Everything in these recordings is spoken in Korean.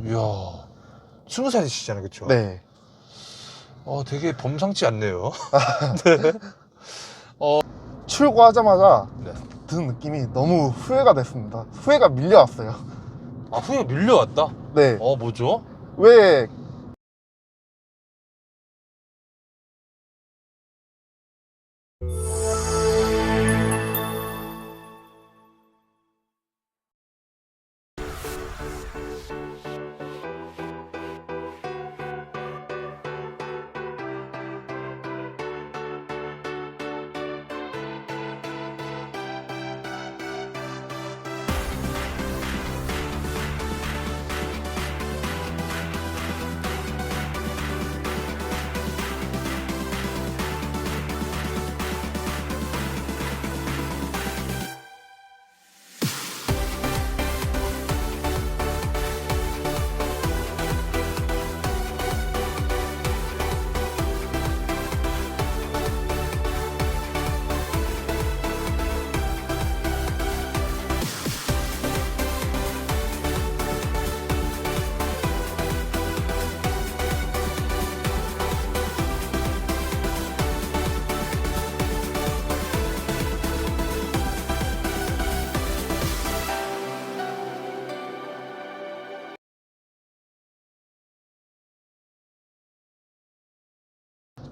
이야, 20살이시잖아요, 그쵸? 네. 되게 범상치 않네요. 출고하자마자 네. 드는 느낌이 너무 후회가 됐습니다. 후회가 밀려왔어요. 아, 후회가 밀려왔다? 네. 뭐죠? 왜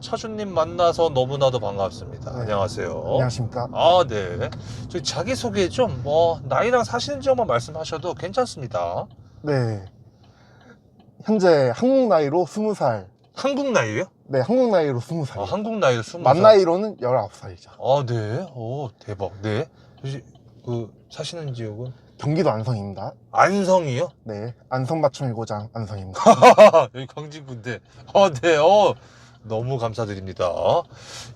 차주님 만나서 너무나도 반갑습니다. 네. 안녕하세요. 안녕하십니까? 네. 저희 자기소개 좀, 나이랑 사시는 지역만 말씀하셔도 괜찮습니다. 네. 현재 한국 나이로 20살. 한국 나이요? 네, 한국 나이로 20살. 한국 나이로 20살. 만 나이로는 19살이죠. 네. 대박. 네. 혹시 사시는 지역은? 경기도 안성입니다. 안성이요? 네, 안성맞춤일고장 안성입니다. 여기 광진군데. 네. 너무 감사드립니다.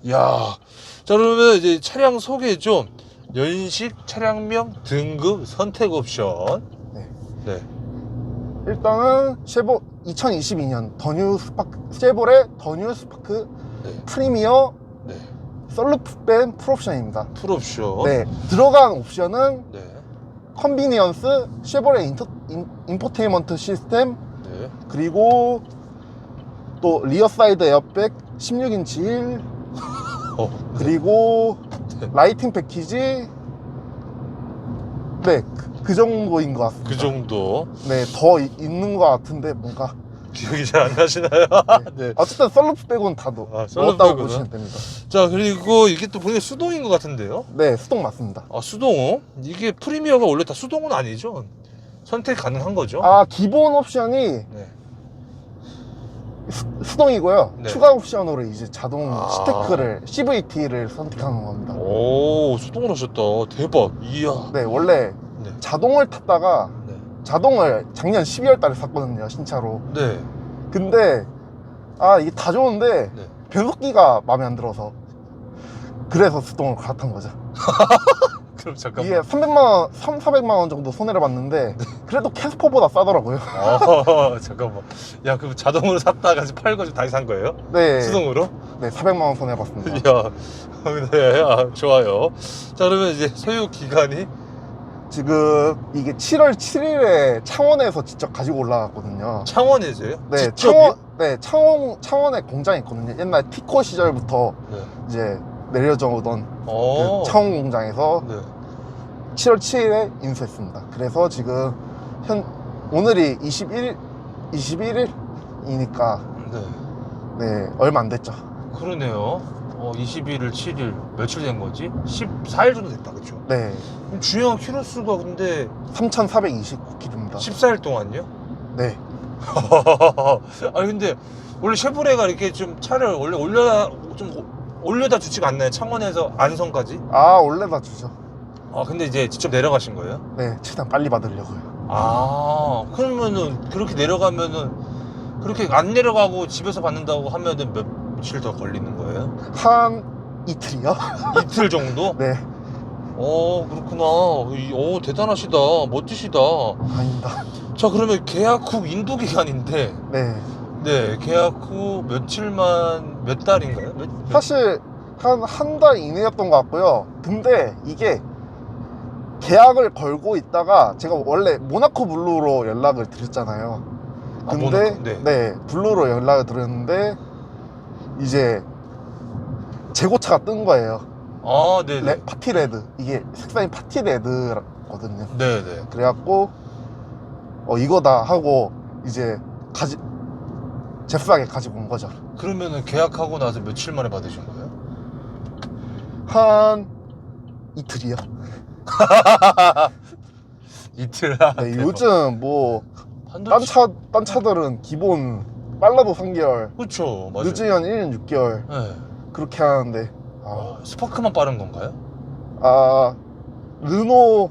야, 자, 그러면 이제 차량 소개 좀. 연식, 차량명, 등급, 선택 옵션. 네. 네. 일단은 2022년 쉐보레 더 뉴 스파크 네. 프리미어 네. 썬루프 뺀 풀옵션입니다. 풀옵션. 네, 들어간 옵션은 네. 컨비니언스, 쉐보레 인포테인먼트 시스템, 네. 그리고 또 리어 사이드 에어백 16인치 힐, 그리고 네. 라이팅 패키지. 네, 그 정도인 것 같습니다. 그 정도. 네, 더 있는 것 같은데 뭔가. 기억이 잘 안 나시나요? 네. 어쨌든 썰루프 빼고는 다 썰루프 넣었다고 빼고는? 보시면 됩니다. 자, 그리고 이게 또 보니까 수동인 것 같은데요? 네, 수동 맞습니다. 수동? 이게 프리미어가 원래 다 수동은 아니죠? 선택 가능한 거죠? 기본 옵션이 네. 수동이고요. 네. 추가 옵션으로 이제 자동 아. CVT를 선택하는 겁니다. 오, 수동으로 하셨다. 대박. 이야. 네, 원래 네. 자동을 탔다가 네. 자동을 작년 12월 달에 샀거든요, 신차로. 네. 근데 이게 다 좋은데 네. 변속기가 마음에 안 들어서, 그래서 수동을 갈아탄 거죠. 그럼 잠깐만. 이게 300만 원, 400만 원 정도 손해를 봤는데 그래도 캐스퍼보다 싸더라고요. 잠깐만. 야, 그럼 자동으로 샀다가 팔고 좀 다시 산 거예요? 네, 수동으로? 네, 400만 원 손해 봤습니다. 이야. 네. 좋아요. 자, 그러면 이제 소유 기간이? 지금 이게 7월 7일에 창원에서 직접 가지고 올라갔거든요. 창원에서요? 네, 직접이요? 창원에 공장이 있거든요. 옛날 티코 시절부터 네. 이제 내려져 오던 어. 그 창원 공장에서 네. 7월 7일에 인수했습니다. 그래서 지금 오늘이 21일이니까 네. 네, 얼마 안 됐죠. 그러네요. 21일, 7일 며칠 된 거지? 14일 정도 됐다, 그쵸? 네, 그럼 주행 키로수가 근데 3,429km입니다. 14일 동안요? 네, 아니 근데 원래 쉐보레가 이렇게 좀 차를 원래 올려다 주지가 않나요? 창원에서 안성까지? 원래 다 주죠. 근데 이제 직접 내려가신 거예요? 네, 최대한 빨리 받으려고요. 그러면은 그렇게 내려가면은 그렇게 안 내려가고 집에서 받는다고 하면은 며칠 더 걸리는 거예요? 한 이틀이요? 이틀 정도? 네, 그렇구나. 대단하시다. 멋지시다. 아닙니다. 자, 그러면 계약 후 인도 기간인데, 네, 네, 계약 후 며칠만, 몇 달인가요? 사실 한 달 이내였던 것 같고요. 근데 이게 계약을 걸고 있다가 제가 원래 모나코 블루로 연락을 드렸잖아요. 근데 모노, 네. 네, 블루로 연락을 드렸는데 이제 재고차가 뜬 거예요. 아, 네네. 파티 레드. 이게 색상이 파티 레드거든요. 네네. 그래갖고 이거다 하고 이제 잽싸게 가지고 온 거죠. 그러면은 계약하고 나서 며칠 만에 받으신 거예요? 한 이틀이요. 이틀. 네, 요즘 뭐 반도체. 딴 차들은 기본 빨라도 3개월, 그렇죠. 맞아요. 늦으면 1년 6개월 네. 그렇게 하는데 스파크만 빠른 건가요? 르노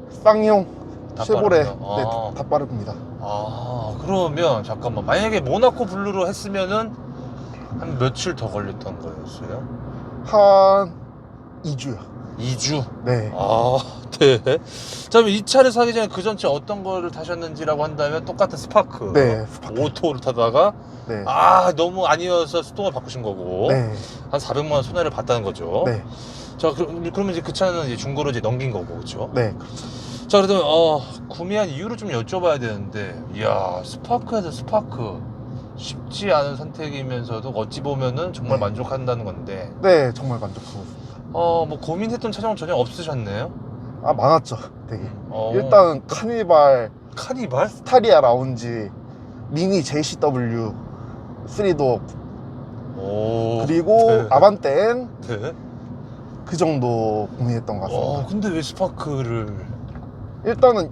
쌍용 다 쉐보레 빠르구나. 네, 다 빠릅니다. 그러면 잠깐만, 만약에 모나코 블루로 했으면은 한 며칠 더 걸렸던 거였어요? 한 2주요. 2주? 네. 네. 자, 그럼 이 차를 사기 전에 그 전체 어떤 거를 타셨는지라고 한다면 똑같은 스파크. 네, 스파크. 오토를 타다가 네. 너무 아니어서 수동을 바꾸신 거고. 네. 한 400만 원 손해를 봤다는 거죠. 네. 자, 그러면 이제 그 차는 이제 중고로 이제 넘긴 거고, 그렇죠? 네. 그렇죠. 자, 그래도 구매한 이유를 좀 여쭤봐야 되는데, 이야, 스파크에서 스파크 쉽지 않은 선택이면서도 어찌 보면은 정말 네. 만족한다는 건데, 네, 정말 만족하고 있습니다. 뭐 고민했던 차종 전혀 없으셨네요? 많았죠. 되게. 어, 일단 카니발, 카니발? 스타리아 라운지, 미니 JCW 3도 오, 그리고 네. 아반떼 N 네. 그 정도 고민했던 것 같습니다. 근데 왜 스파크를? 일단은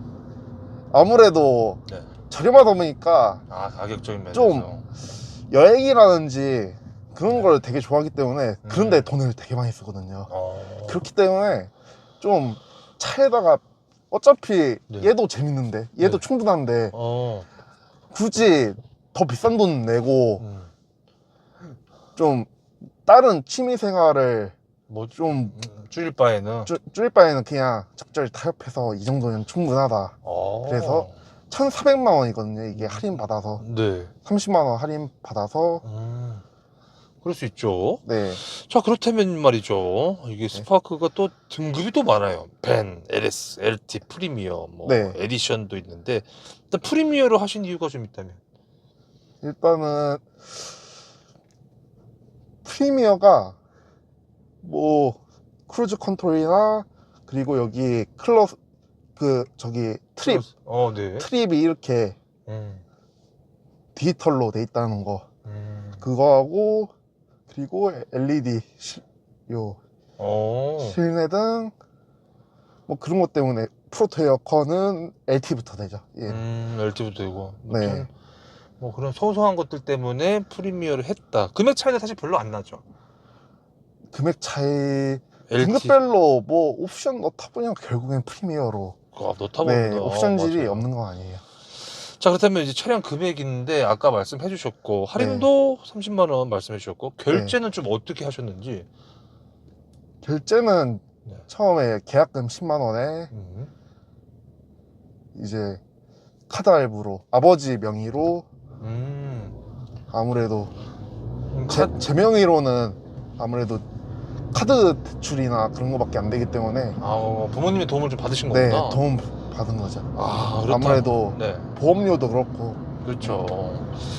아무래도 네. 저렴하다 보니까 가격적인 면에서. 좀 여행이라든지 그런 걸 되게 좋아하기 때문에 그런데 돈을 되게 많이 쓰거든요. 그렇기 때문에 좀 차에다가 어차피 네. 얘도 재밌는데 얘도 네. 충분한데 굳이 더 비싼 돈 내고 좀 다른 취미 생활을 뭐 좀 줄일 바에는. 줄일 바에는 그냥 적절히 타협해서 이 정도면 충분하다. 그래서 1,400만 원이거든요. 이게 할인 받아서 네. 30만 원 할인 받아서 그럴 수 있죠. 네. 자, 그렇다면 말이죠. 이게 스파크가 또 등급이 또 많아요. 벤, LS, LT, 프리미어, 뭐 네. 에디션도 있는데, 일단 프리미어로 하신 이유가 좀 있다면? 일단은 프리미어가 뭐 크루즈 컨트롤이나 그리고 여기 트립 네. 트립이 이렇게 디지털로 돼 있다는 거 그거하고 그리고 LED 실내등 뭐 그런 것 때문에 프로토 에어컨은 LT부터 되죠. 예. LT부터 되고. 네. 뭐 그런 소소한 것들 때문에 프리미어를 했다. 금액 차이는 사실 별로 안 나죠. 금액 차이 LT. 등급별로 뭐 옵션 넣다 보면 결국엔 프리미어로 넣다 보면. 네, 옵션질이 맞아요. 없는 건 아니에요. 자, 그렇다면 이제 차량 금액인데 아까 말씀해 주셨고 할인도 30만 원 말씀해 주셨고 결제는 좀 어떻게 하셨는지. 결제는 네. 처음에 계약금 10만 원에 이제 카드 할부로 아버지 명의로 아무래도 제 명의로는 아무래도 카드 대출이나 그런 거밖에 안 되기 때문에 부모님의 도움을 좀 받으신 네, 거구나. 도움 받은 거죠. 그렇다. 아무래도 네. 보험료도 그렇고 그렇죠.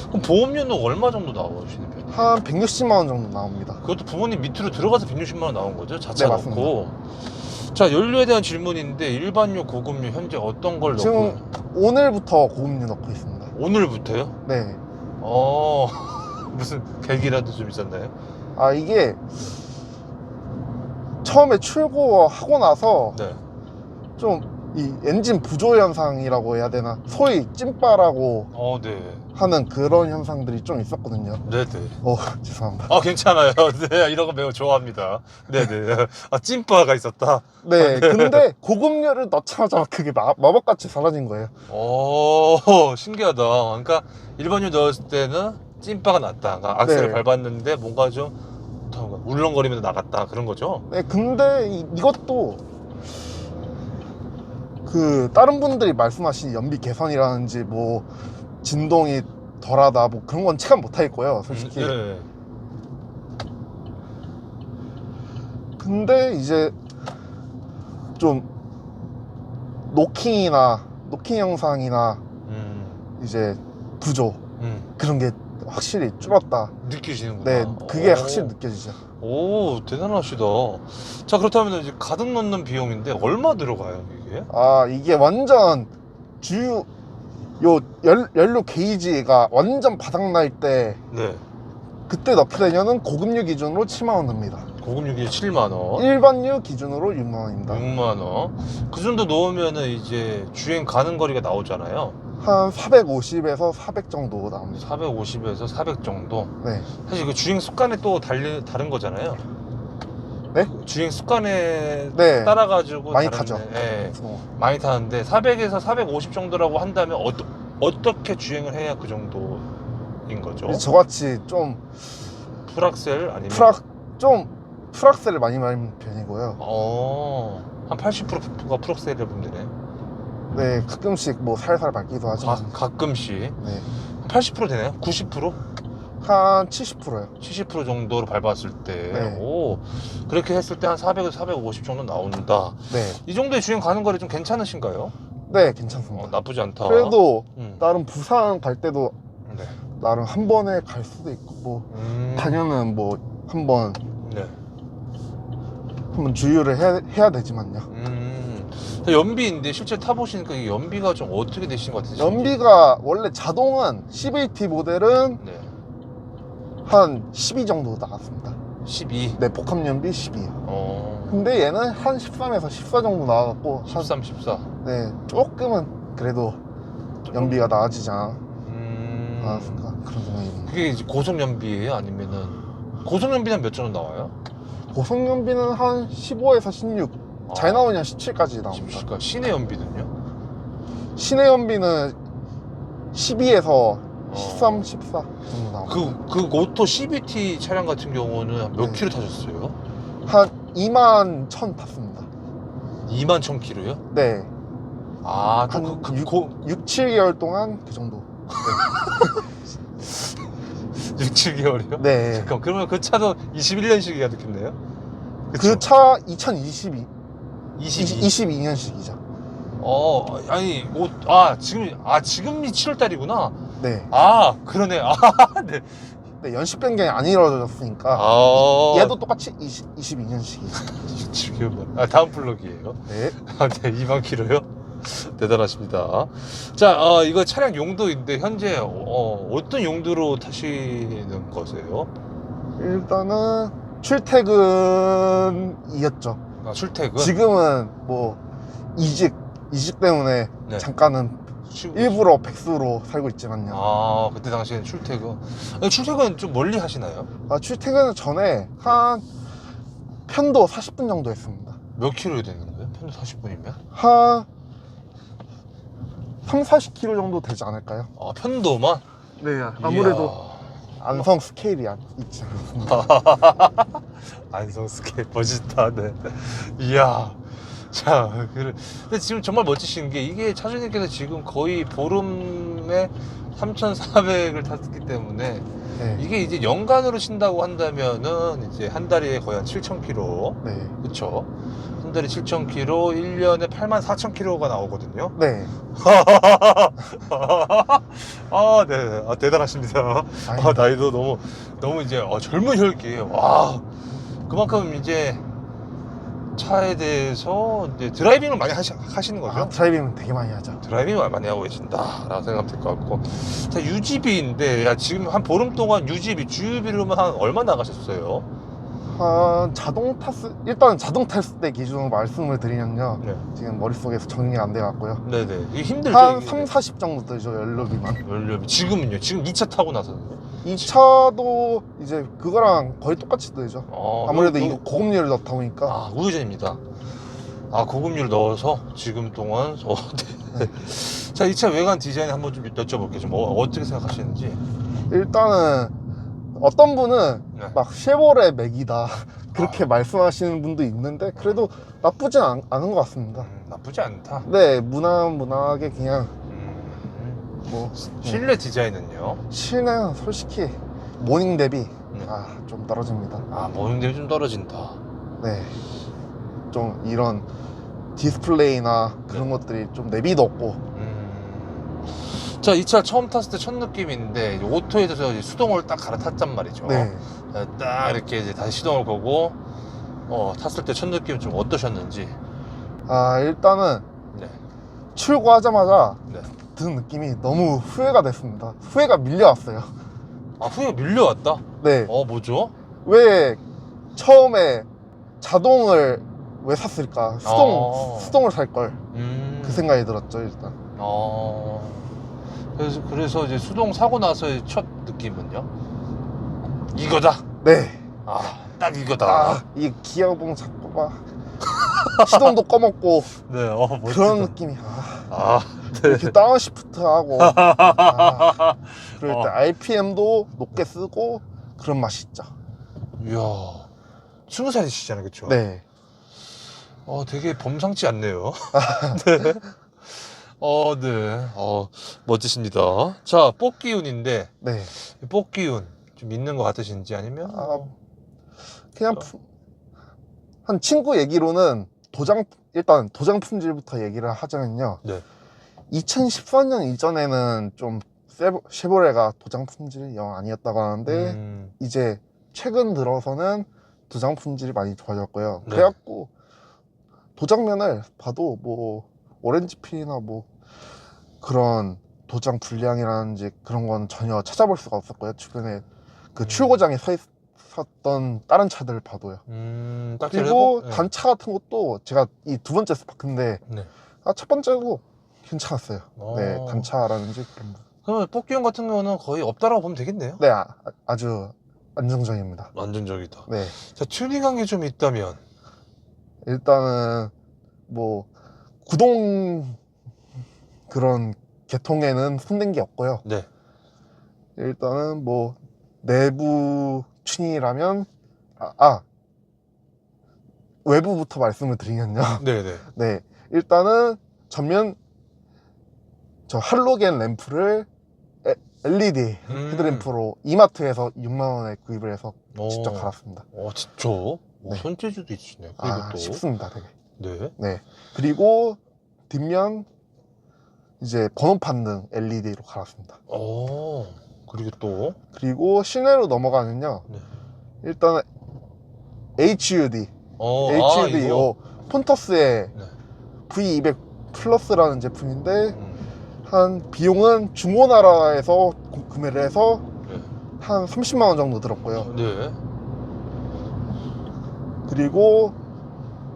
그럼 보험료는 얼마 정도 나오시는 편이에요? 한 160만 원 정도 나옵니다. 그것도 부모님 밑으로 들어가서 160만 원 나온 거죠? 자차 네, 넣고. 자, 연료에 대한 질문인데 일반료, 고급료 현재 어떤 걸 넣고? 지금 오늘부터 고급료 넣고 있습니다. 오늘부터요? 네. 무슨 계기라도 좀 있었나요? 이게 처음에 출고하고 나서 네. 좀 이 엔진 부조 현상이라고 해야 되나, 소위 찐빠라고 네. 하는 그런 현상들이 좀 있었거든요. 네네. 죄송합니다. 괜찮아요. 네, 이런 거 매우 좋아합니다. 네네. 찐빠가 있었다. 네, 근데 고급료를 넣자마자 그게 마법같이 사라진 거예요. 신기하다. 그러니까 일반유 넣었을 때는 찐빠가 났다. 그러니까 악셀을 네. 밟았는데 뭔가 좀 울렁거리면서 나갔다. 그런 거죠? 네, 근데 이것도 다른 분들이 말씀하신 연비 개선이라든지 뭐 진동이 덜하다 뭐 그런 건 체감 못 하겠고요, 솔직히. 네. 근데 이제 좀 노킹 영상이나 이제 구조 그런 게 확실히 줄었다. 느끼시는구나. 네, 그게 오. 확실히 느껴지죠. 오, 대단하시다. 자, 그렇다면 이제 가득 넣는 비용인데 얼마 들어가요, 이게? 아, 이게 완전 주유 요 연료 게이지가 완전 바닥날 때 네. 그때 넣게 되면은 고급류 기준으로 7만 원 듭니다. 고급육이 7만 원, 일반류 기준으로 6만 원입니다. 6만 원. 그 정도 넣으면은 이제 주행 가는 거리가 나오잖아요. 한 450에서 400 정도 나옵니다. 450에서 400 정도. 네. 사실 그 주행 습관에 또 다른 거잖아요. 네? 주행 습관에 네. 따라가지고 많이 다른데, 타죠. 예, 많이 타는데 400에서 450 정도라고 한다면 어떻게 주행을 해야 그 정도인 거죠? 저같이 좀 풀악셀 아니면 풀악셀을 많이 밟는 편이고요. 한 80%가 풀악셀을 밟네. 네, 가끔씩 뭐 살살 밟기도 하지만 가끔씩 네. 80% 되나요? 90%? 한 70%요. 70% 정도로 밟았을 때, 네. 오, 그렇게 했을 때 한 400에서 450 정도 나온다. 네. 이 정도의 주행 가는 거리 좀 괜찮으신가요? 네, 괜찮습니다. 나쁘지 않다. 그래도 음. 나름 부산 갈 때도 네. 나름 한 번에 갈 수도 있고 뭐 다녀는 뭐 한번 네. 주유를 해야 되지만요. 연비인데 실제 타보시니까 이 연비가 좀 어떻게 되신 것 같으세요? 연비가 원래 자동은 CVT 모델은 네. 한 12 정도 나갔습니다. 12. 네, 복합 연비 12요. 근데 얘는 한 13에서 14 정도 나와갖고 13, 14. 네, 조금은 그래도 연비가 나아지지 않았을까 그런 생각이 듭니다. 그게 이제 고속 연비예요? 아니면은 고속 연비는 몇 정도 나와요? 고속 연비는 한 15에서 16, 잘 나오면 17까지 나옵니다. 17. 시내 연비는요? 시내 연비는 12에서 13, 14 정도 나옵니다. 그 오토 CVT 차량 같은 경우는 몇 네. 킬로 타셨어요? 한 2만 1000 탔습니다. 2만 1000킬로요? 네. 아, 한 6, 7개월 동안 그 정도. 6, 7개월이요? 네. 잠깐, 그러면 그 차도 21년식이가 됐겠네요? 그 차 2022, 22. 22년식이죠. 아니, 지금이 7월달이구나. 네. 그러네. 네. 네, 연식 변경이 안 이루어졌으니까 얘도 똑같이 22년식이죠. 7개월. 다음 블록이에요. 네. 네, 2만 킬로요? 대단하십니다. 자, 이거 차량 용도인데 현재 어떤 용도로 타시는 거세요? 일단은 출퇴근이었죠. 출퇴근? 지금은 뭐 이직 때문에 네. 잠깐은 일부러 백수로 살고 있지만요. 그때 당시에는 출퇴근. 출퇴근 좀 멀리 하시나요? 출퇴근 전에 한 편도 40분 정도 했습니다. 몇 킬로 되는 거예요? 편도 40분이면? 한 3, 40km 정도 되지 않을까요? 편도만? 네, 아무래도 안성 스케일이 있지 않습니다. 안성 스케일 멋있다. 네. 이야. 자, 근데 지금 정말 멋지신 게 이게 차주님께서 지금 거의 보름에 3,400을 탔기 때문에 네. 이게 이제 연간으로 친다고 한다면은 이제 한 달에 거의 한 7,000km. 네. 그쵸? 한 달에 7,000km, 1년에 84,000km가 나오거든요. 네. 네. 대단하십니다. 나이도 너무 이제 젊은 혈기예요. 그만큼 이제 차에 대해서 이제 드라이빙을 많이 하시는 거죠? 드라이빙은 되게 많이 하죠. 드라이빙을 많이 하고 계신다라고 생각하면 될 것 같고. 자, 유지비인데 지금 한 보름 동안 주유비로만 한 얼마 나가셨어요? 일단 자동 탔을 때 기준으로 말씀을 드리면요. 네. 지금 머릿속에서 정리가 안 돼갖고요. 네네. 이게 힘들죠? 한 이게. 3, 40 정도 들죠, 연료비만. 연료비. 지금은요? 지금 2차 타고 나서는요? 이 차도 이제 그거랑 거의 똑같이 들죠. 아무래도 이거 고급류를 넣다 보니까. 우회전입니다. 고급류를 넣어서 지금 동안 네. 자, 이 차 외관 디자인 한번 좀 여쭤볼게요. 좀 어떻게 생각하시는지. 일단은 어떤 분은 네. 막 쉐보레 맥이다 그렇게 말씀하시는 분도 있는데 그래도 나쁘진 않은 것 같습니다. 나쁘지 않다. 네, 무난하게 그냥 뭐 실내 디자인은요? 실내는 솔직히 모닝 대비 좀 떨어집니다. 모닝 대비 좀 떨어진다. 네, 좀 이런 디스플레이나 그런 것들이 좀 내비도 없고. 자, 이 차 처음 탔을 때 첫 느낌인데 오토에서 이제 수동을 딱 갈아탔단 말이죠. 네. 딱 이렇게 이제 다시 시동을 거고 탔을 때 첫 느낌 좀 어떠셨는지. 일단은 네. 출고하자마자 네. 드는 느낌이 너무 후회가 됐습니다. 후회가 밀려왔어요. 후회가 밀려왔다? 네. 뭐죠? 왜 처음에 자동을 왜 샀을까? 수동을 살 걸. 그 생각이 들었죠, 일단. 그래서 이제 수동 사고 나서의 첫 느낌은요? 이거다. 네. 딱 이거다. 이 기어봉 잡고 막 시동도 꺼먹고 네, 멋지다. 그런 느낌이. 네. 이렇게 다운시프트 하고 그럴 때 RPM도 높게 쓰고 그런 맛이 있죠. 이야, 20살이시잖아요, 그쵸? 네. 되게 범상치 않네요. 네. 네. 멋지십니다. 자, 뽑기운인데, 네. 뽑기운 좀 있는 것 같으신지 아니면? 그냥 한 친구 얘기로는 일단 도장 품질부터 얘기를 하자면요. 네. 2014년 이전에는 좀 쉐보레가 도장 품질이 영 아니었다고 하는데 이제 최근 들어서는 도장 품질이 많이 좋아졌고요. 네. 그래갖고 도장면을 봐도 뭐 오렌지필이나 뭐 그런 도장 불량이라든지 그런 건 전혀 찾아볼 수가 없었고요. 주변에 그 출고장에 섰던 다른 차들을 봐도요. 그리고 네. 단차 같은 것도 제가 이 두 번째 스파크인데 네. 첫 번째도 괜찮았어요. 네, 단차라든지 그런 거. 그러면 뽑기운 같은 경우는 거의 없다라고 보면 되겠네요. 네, 아주 안정적입니다. 안정적이다. 네. 자, 튜닝한 게 좀 있다면? 일단은 뭐 구동 그런 계통에는 손댄 게 없고요. 네. 일단은 뭐 내부 튜닝이라면 외부부터 말씀을 드리면요. 네네. 네, 일단은 전면 저 할로겐 램프를 LED 헤드램프로 이마트에서 6만 원에 구입을 해서 직접 갈았습니다. 진짜? 네. 손재주도 있으시네요. 그리고 또. 쉽습니다, 되게. 네. 네. 그리고 뒷면 이제 번호판 등 LED로 갈았습니다. 그리고 또. 그리고 시내로 넘어가면요. 네. 일단 HUD 이거. 폰터스의 네. V200 플러스라는 제품인데 한 비용은 중고나라에서 구매를 해서 네. 한 30만 원 정도 들었고요. 네. 그리고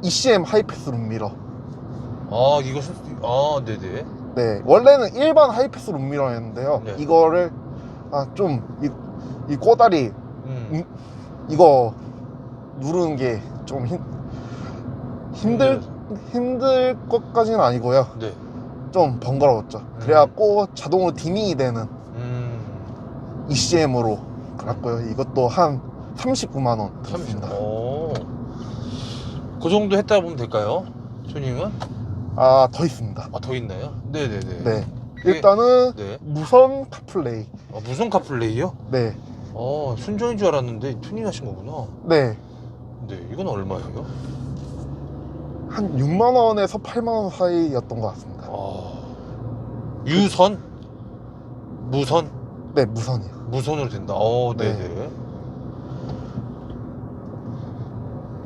ECM 하이패스 룸미러. 이거 네네. 네, 원래는 일반 하이패스 룸미러였는데요. 네. 이거를 이 꼬다리 이거 누르는 게 좀 힘들 것까지는 아니고요. 네. 좀 번거로웠죠. 그래갖고 자동으로 디밍이 되는 ECM으로 갈았고요. 이것도 한 39만 원 들었습니다. 그 정도 했다 보면 될까요? 튜닝은? 더 있습니다. 더 있나요? 네네네. 네. 일단은 네. 무선 카플레이. 무선 카플레이요? 네. 순정인 줄 알았는데 튜닝하신 거구나. 네. 네. 이건 얼마예요? 한 6만 원에서 8만 원 사이였던 것 같습니다. 유선? 무선? 네, 무선이요. 무선으로 된다. 네네.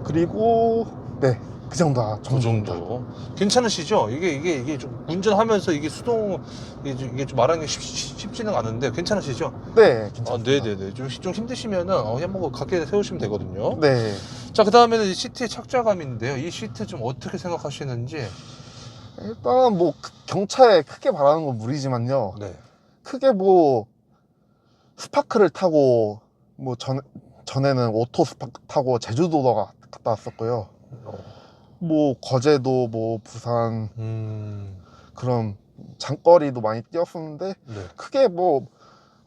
그리고 네, 그 정도. 그 정도. 괜찮으시죠? 이게 좀 운전하면서 이게 수동 이게 좀 말하는 게 쉽지는 않은데 괜찮으시죠? 네, 괜찮습니다. 네네네. 좀 힘드시면은 한번 갖게 세우시면 되거든요. 네. 자, 그 다음에는 이 시트의 착좌감인데요. 이 시트 좀 어떻게 생각하시는지. 일단 뭐 경차에 크게 바라는 건 무리지만요. 네. 크게 뭐 스파크를 타고 뭐 전에는 오토 스파크 타고 제주도 갔다 왔었고요. 뭐 거제도 뭐 부산 그런 장거리도 많이 뛰었었는데 네. 크게 뭐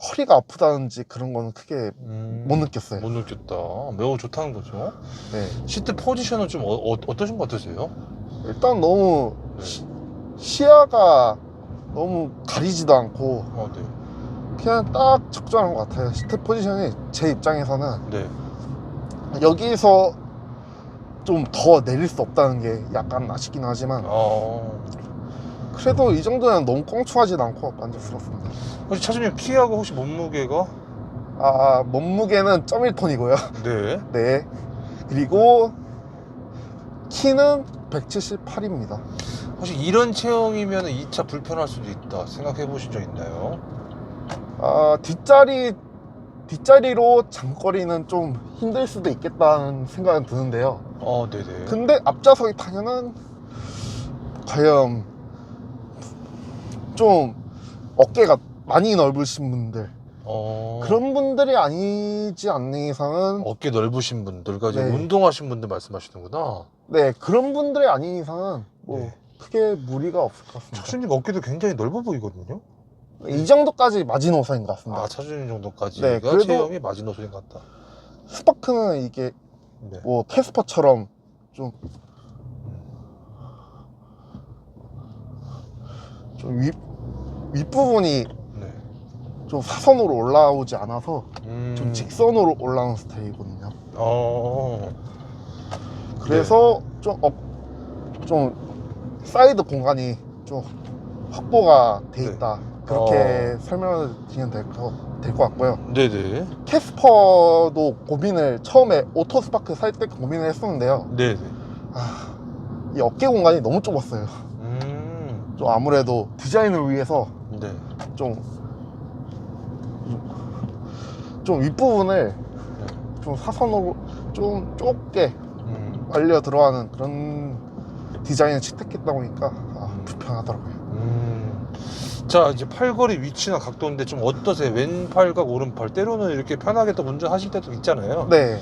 허리가 아프다든지 그런 거는 크게 못 느꼈어요. 못 느꼈다. 매우 좋다는 거죠. 네. 시트 포지션은 좀 어떠신 것 같으세요? 일단 너무 네. 시야가 너무 가리지도 않고 네. 그냥 딱 적절한 것 같아요. 시트 포지션이 제 입장에서는 네. 여기서 좀 더 내릴 수 없다는 게 약간 아쉽긴 하지만 그래도 이 정도는 너무 껑충하진 않고 만족스럽습니다. 혹시 차주님 키하고 혹시 몸무게가? 아, 몸무게는 1.1톤이고요. 네. 네. 그리고 키는 178입니다. 혹시 이런 체형이면 이 차 불편할 수도 있다 생각해 보신 적 있나요? 아, 뒷자리로 장거리는 좀 힘들 수도 있겠다는 생각은 드는데요. 네네. 근데 앞좌석에 타면은 과연 좀 어깨가 많이 넓으신 분들, 그런 분들이 아니지 않는 이상은, 어깨 넓으신 분들, 그러니까 이제 네. 운동하신 분들 말씀하시는구나. 네, 그런 분들이 아닌 이상은 뭐 네. 크게 무리가 없을 것 같습니다. 차주님 어깨도 굉장히 넓어 보이거든요. 이 정도까지 마지노선인 것 같습니다. 차주님 정도까지가 네, 그래도- 체형이 마지노선인 것 같다. 스파크는 이게 네. 뭐 캐스퍼처럼 좀 윗부분이 네. 좀 사선으로 올라오지 않아서 좀 직 직선으로 올라오는 스타일이거든요. 어. 그래서 좀 사이드 공간이 좀 확보가 돼 있다. 그렇게 설명을 드리면 될 것 같고요. 네네. 캐스퍼도 고민을 처음에 오토 스파크 살 때 고민을 했었는데요. 네네. 이 어깨 공간이 너무 좁았어요. 좀 아무래도 디자인을 위해서 네. 좀 윗부분을 좀 사선으로 좀 좁게 말려 들어가는 그런 디자인을 채택했다 보니까 불편하더라고요. 자, 이제 팔걸이 위치나 각도인데 좀 어떠세요? 왼팔과 오른팔 때로는 이렇게 편하게 또 운전하실 때도 있잖아요. 네,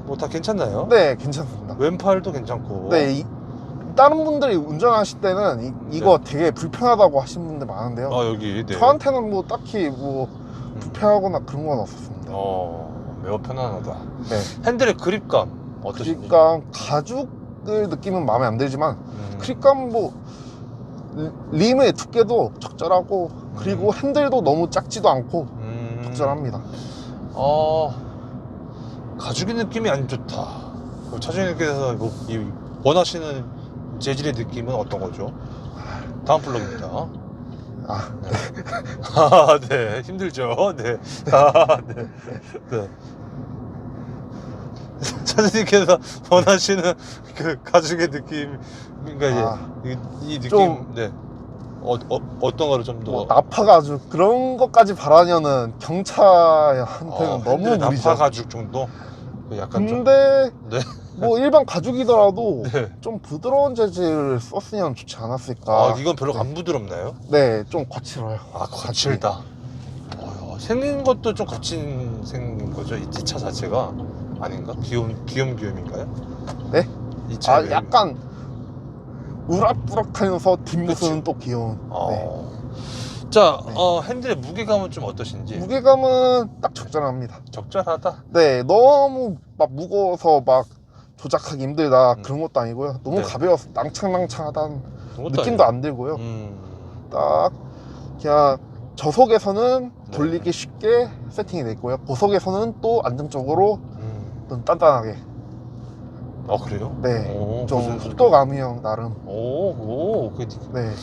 뭐 다 괜찮나요? 네, 괜찮습니다. 왼팔도 괜찮고. 네, 다른 분들이 운전하실 때는 이거 되게 불편하다고 하시는 분들 많은데요. 여기. 네. 저한테는 뭐 딱히 뭐 불편하거나 그런 건 없었습니다. 매우 편안하다. 네. 핸들의 그립감 어떠신지? 그러니까 가죽을 느끼면 마음에 안 들지만 그립감 뭐 림의 두께도 적절하고 그리고 핸들도 너무 작지도 않고 적절합니다. 가죽의 느낌이 안 좋다. 차주님께서 뭐 원하시는 재질의 느낌은 어떤 거죠? 다음 블럭입니다. 네. 힘들죠? 네. 네. 네. 차주님께서 원하시는 그 가죽의 느낌, 그러니까 이제 이 느낌, 좀- 네. 어떤 거를 좀 더. 뭐 나파 가죽 그런 것까지 바라면은 경차한테는 너무 핸들에 무리죠. 나파 가죽 정도? 약간 좀. 근데 네. 뭐 일반 가죽이더라도 네. 좀 부드러운 재질을 썼으면 좋지 않았을까. 이건 별로 안 부드럽나요? 네, 좀 거칠어요. 거칠다. 생긴 것도 좀 거친 생긴 거죠? 이 차 자체가 아닌가? 귀염귀염인가요? 네? 이 차. 약간 우락부락하면서 뒷모습은 또 귀여운. 네. 자, 핸들의 무게감은 좀 어떠신지? 무게감은 딱 적절합니다. 적절하다. 네, 너무 막 무거워서 막 조작하기 힘들다 그런 것도 아니고요. 너무 네. 가벼워서 낭창낭창하다는 그것도 느낌도 아니고. 안 들고요. 음. 딱 그냥 저속에서는 네. 돌리기 쉽게 세팅이 돼 있고요. 고속에서는 또 안정적으로 좀 단단하게. 그래요? 네, 좀 무슨 속도감이요 나름. 네. 네,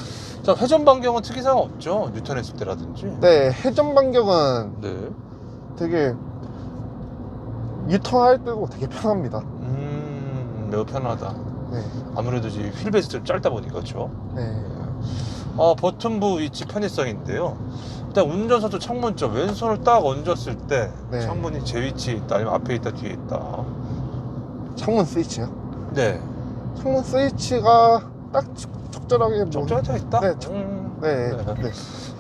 자, 회전 반경은 특이사항 없죠? 뉴턴 했을 때라든지. 네, 회전 반경은 네. 되게 유턴할 때도 되게 편합니다. 매우 편하다. 네, 아무래도 이제 휠베이스 좀 짧다 보니까 그렇죠. 네, 버튼부 위치 편의성인데요. 일단 운전석도 창문 쪽 왼손을 딱 얹었을 때 네. 창문이 제 위치에 있다, 아니면 앞에 있다, 뒤에 있다. 창문 스위치요. 네. 창문 스위치가 딱 적절하게 적절하게 있다. 네, 네, 네. 네,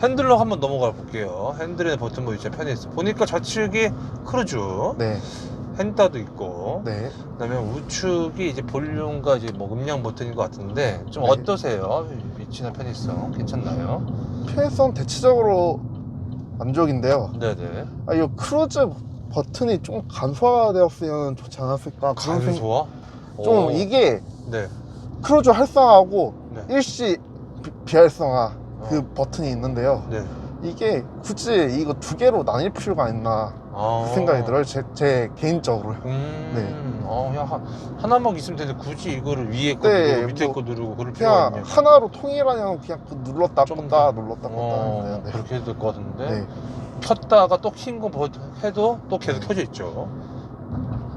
핸들로 한번 넘어가 볼게요. 핸들의 버튼부 위치에 편의있어. 보니까 좌측이 크루즈, 네, 핸다도 있고, 네. 그다음에 우측이 이제 볼륨과 이제 뭐 음량 버튼인 것 같은데 좀 네. 어떠세요? 위치나 편의성 괜찮나요? 편의성 대체적으로 만족인데요. 네네. 이 크루즈 버튼이 좀 간소화되었으면 좋지 않았을까 그런 간이 좋아? 좀 이게 네. 크루즈 활성화하고 네. 일시 비활성화 그 버튼이 있는데요. 네. 이게 굳이 이거 두 개로 나뉠 필요가 있나 생각이 들어요. 제 개인적으로요. 야, 하나만 있으면 되는데 굳이 이거를 위에 거 네, 누르고 밑에 뭐 거 누르고 그럴 필요가 그냥 있냐? 하나로 통일하냐면 그냥 그 눌렀다 좀 껐다 더. 눌렀다 껐다 하는데. 그렇게 해도 될 것 같은데. 네. 켰다가 또 킨 거 해도 또 계속 네. 켜져 있죠.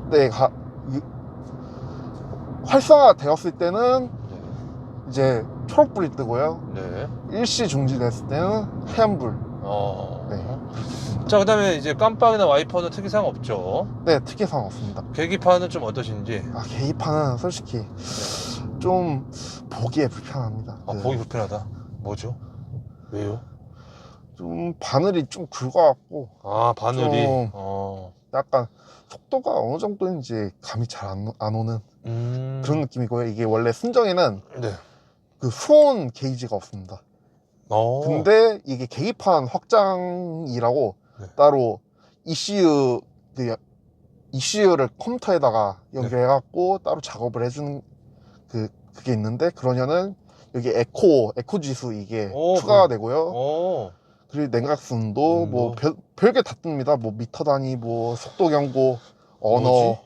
네, 활성화 되었을 때는 네. 이제 초록불이 뜨고요. 네. 일시 중지됐을 때는 하얀불. 네. 자, 그다음에 이제 깜빡이나 와이퍼는 특이사항 없죠. 네, 특이사항 없습니다. 계기판은 좀 어떠신지. 계기판은 솔직히 좀 보기에 불편합니다. 보기 불편하다. 뭐죠? 왜요? 좀 바늘이 좀 굵어갖고 바늘이. 좀 약간 속도가 어느 정도인지 감이 잘 안 오는 그런 느낌이고요. 이게 원래 순정에는 네. 그 수온 게이지가 없습니다. 근데 이게 계기판 확장이라고 네. 따로 ECU를 컴퓨터에다가 연결해갖고 따로 작업을 해주는 그게 있는데, 그러면은 여기 에코 지수 이게 추가가 되고요. 그리고 냉각순도 뭐 별게 다 뜹니다. 뭐 미터 단위, 뭐 속도 경고, 언어. 뭐지?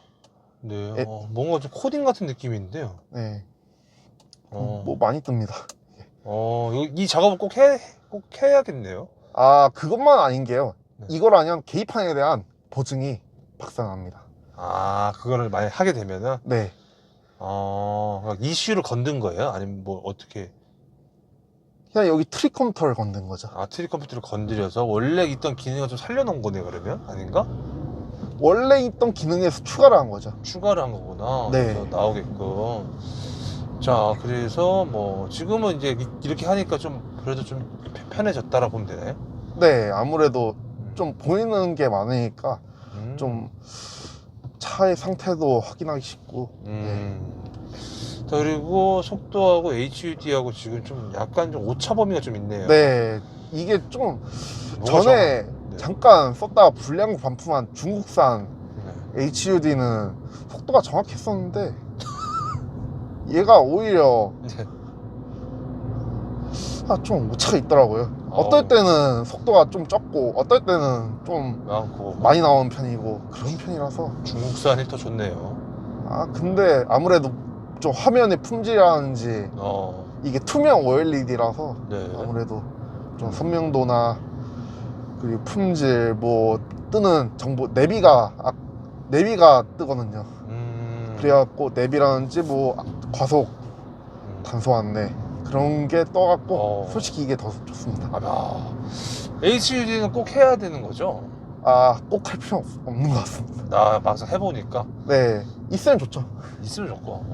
네. 뭔가 좀 코딩 같은 느낌인데요. 네. 뭐 많이 뜹니다. 이 작업을 꼭 해야겠네요. 그것만 아닌 게요. 네. 이걸 아니면 계기판에 대한 보증이 박살납니다. 그거를 만약 하게 되면은. 네. 그러니까 이슈를 건든 거예요? 아니면 뭐 어떻게? 그냥 여기 트리 컴퓨터를 건든 거죠. 트리 컴퓨터를 건드려서 원래 있던 기능을 좀 살려놓은 거네, 그러면? 아닌가? 원래 있던 기능에서 추가를 한 거죠. 추가를 한 거구나. 네. 그래서 나오게끔. 자, 그래서 뭐 지금은 이제 이렇게 하니까 좀 그래도 좀 편해졌다라 보면 되나요? 네, 아무래도 좀 보이는 게 많으니까 좀 차의 상태도 확인하기 쉽고. 네. 자, 그리고 속도하고 HUD하고 지금 좀 약간 좀 오차 범위가 좀 있네요. 네, 이게 좀 뭐가 전에 네. 잠깐 썼다가 불량 반품한 중국산 네. HUD는 속도가 정확했었는데 얘가 오히려 네. 좀 오차가 있더라고요. 어떨 때는 속도가 좀 적고 어떨 때는 좀 많고 많이 나오는 편이고 그런 편이라서. 중국산이 더 좋네요. 근데 아무래도 좀 화면의 품질이라든지 이게 투명 OLED라서 네. 아무래도 좀 선명도나 그리고 품질, 뭐 뜨는 정보, 내비가 뜨거든요. 그래갖고 내비라든지 뭐 과속, 단속 안내 그런 게 떠갖고 솔직히 이게 더 좋습니다. HUD는 꼭 해야 되는 거죠? 꼭 할 필요 없는 것 같습니다. 막상 해보니까. 네, 있으면 좋죠. 있으면 좋고.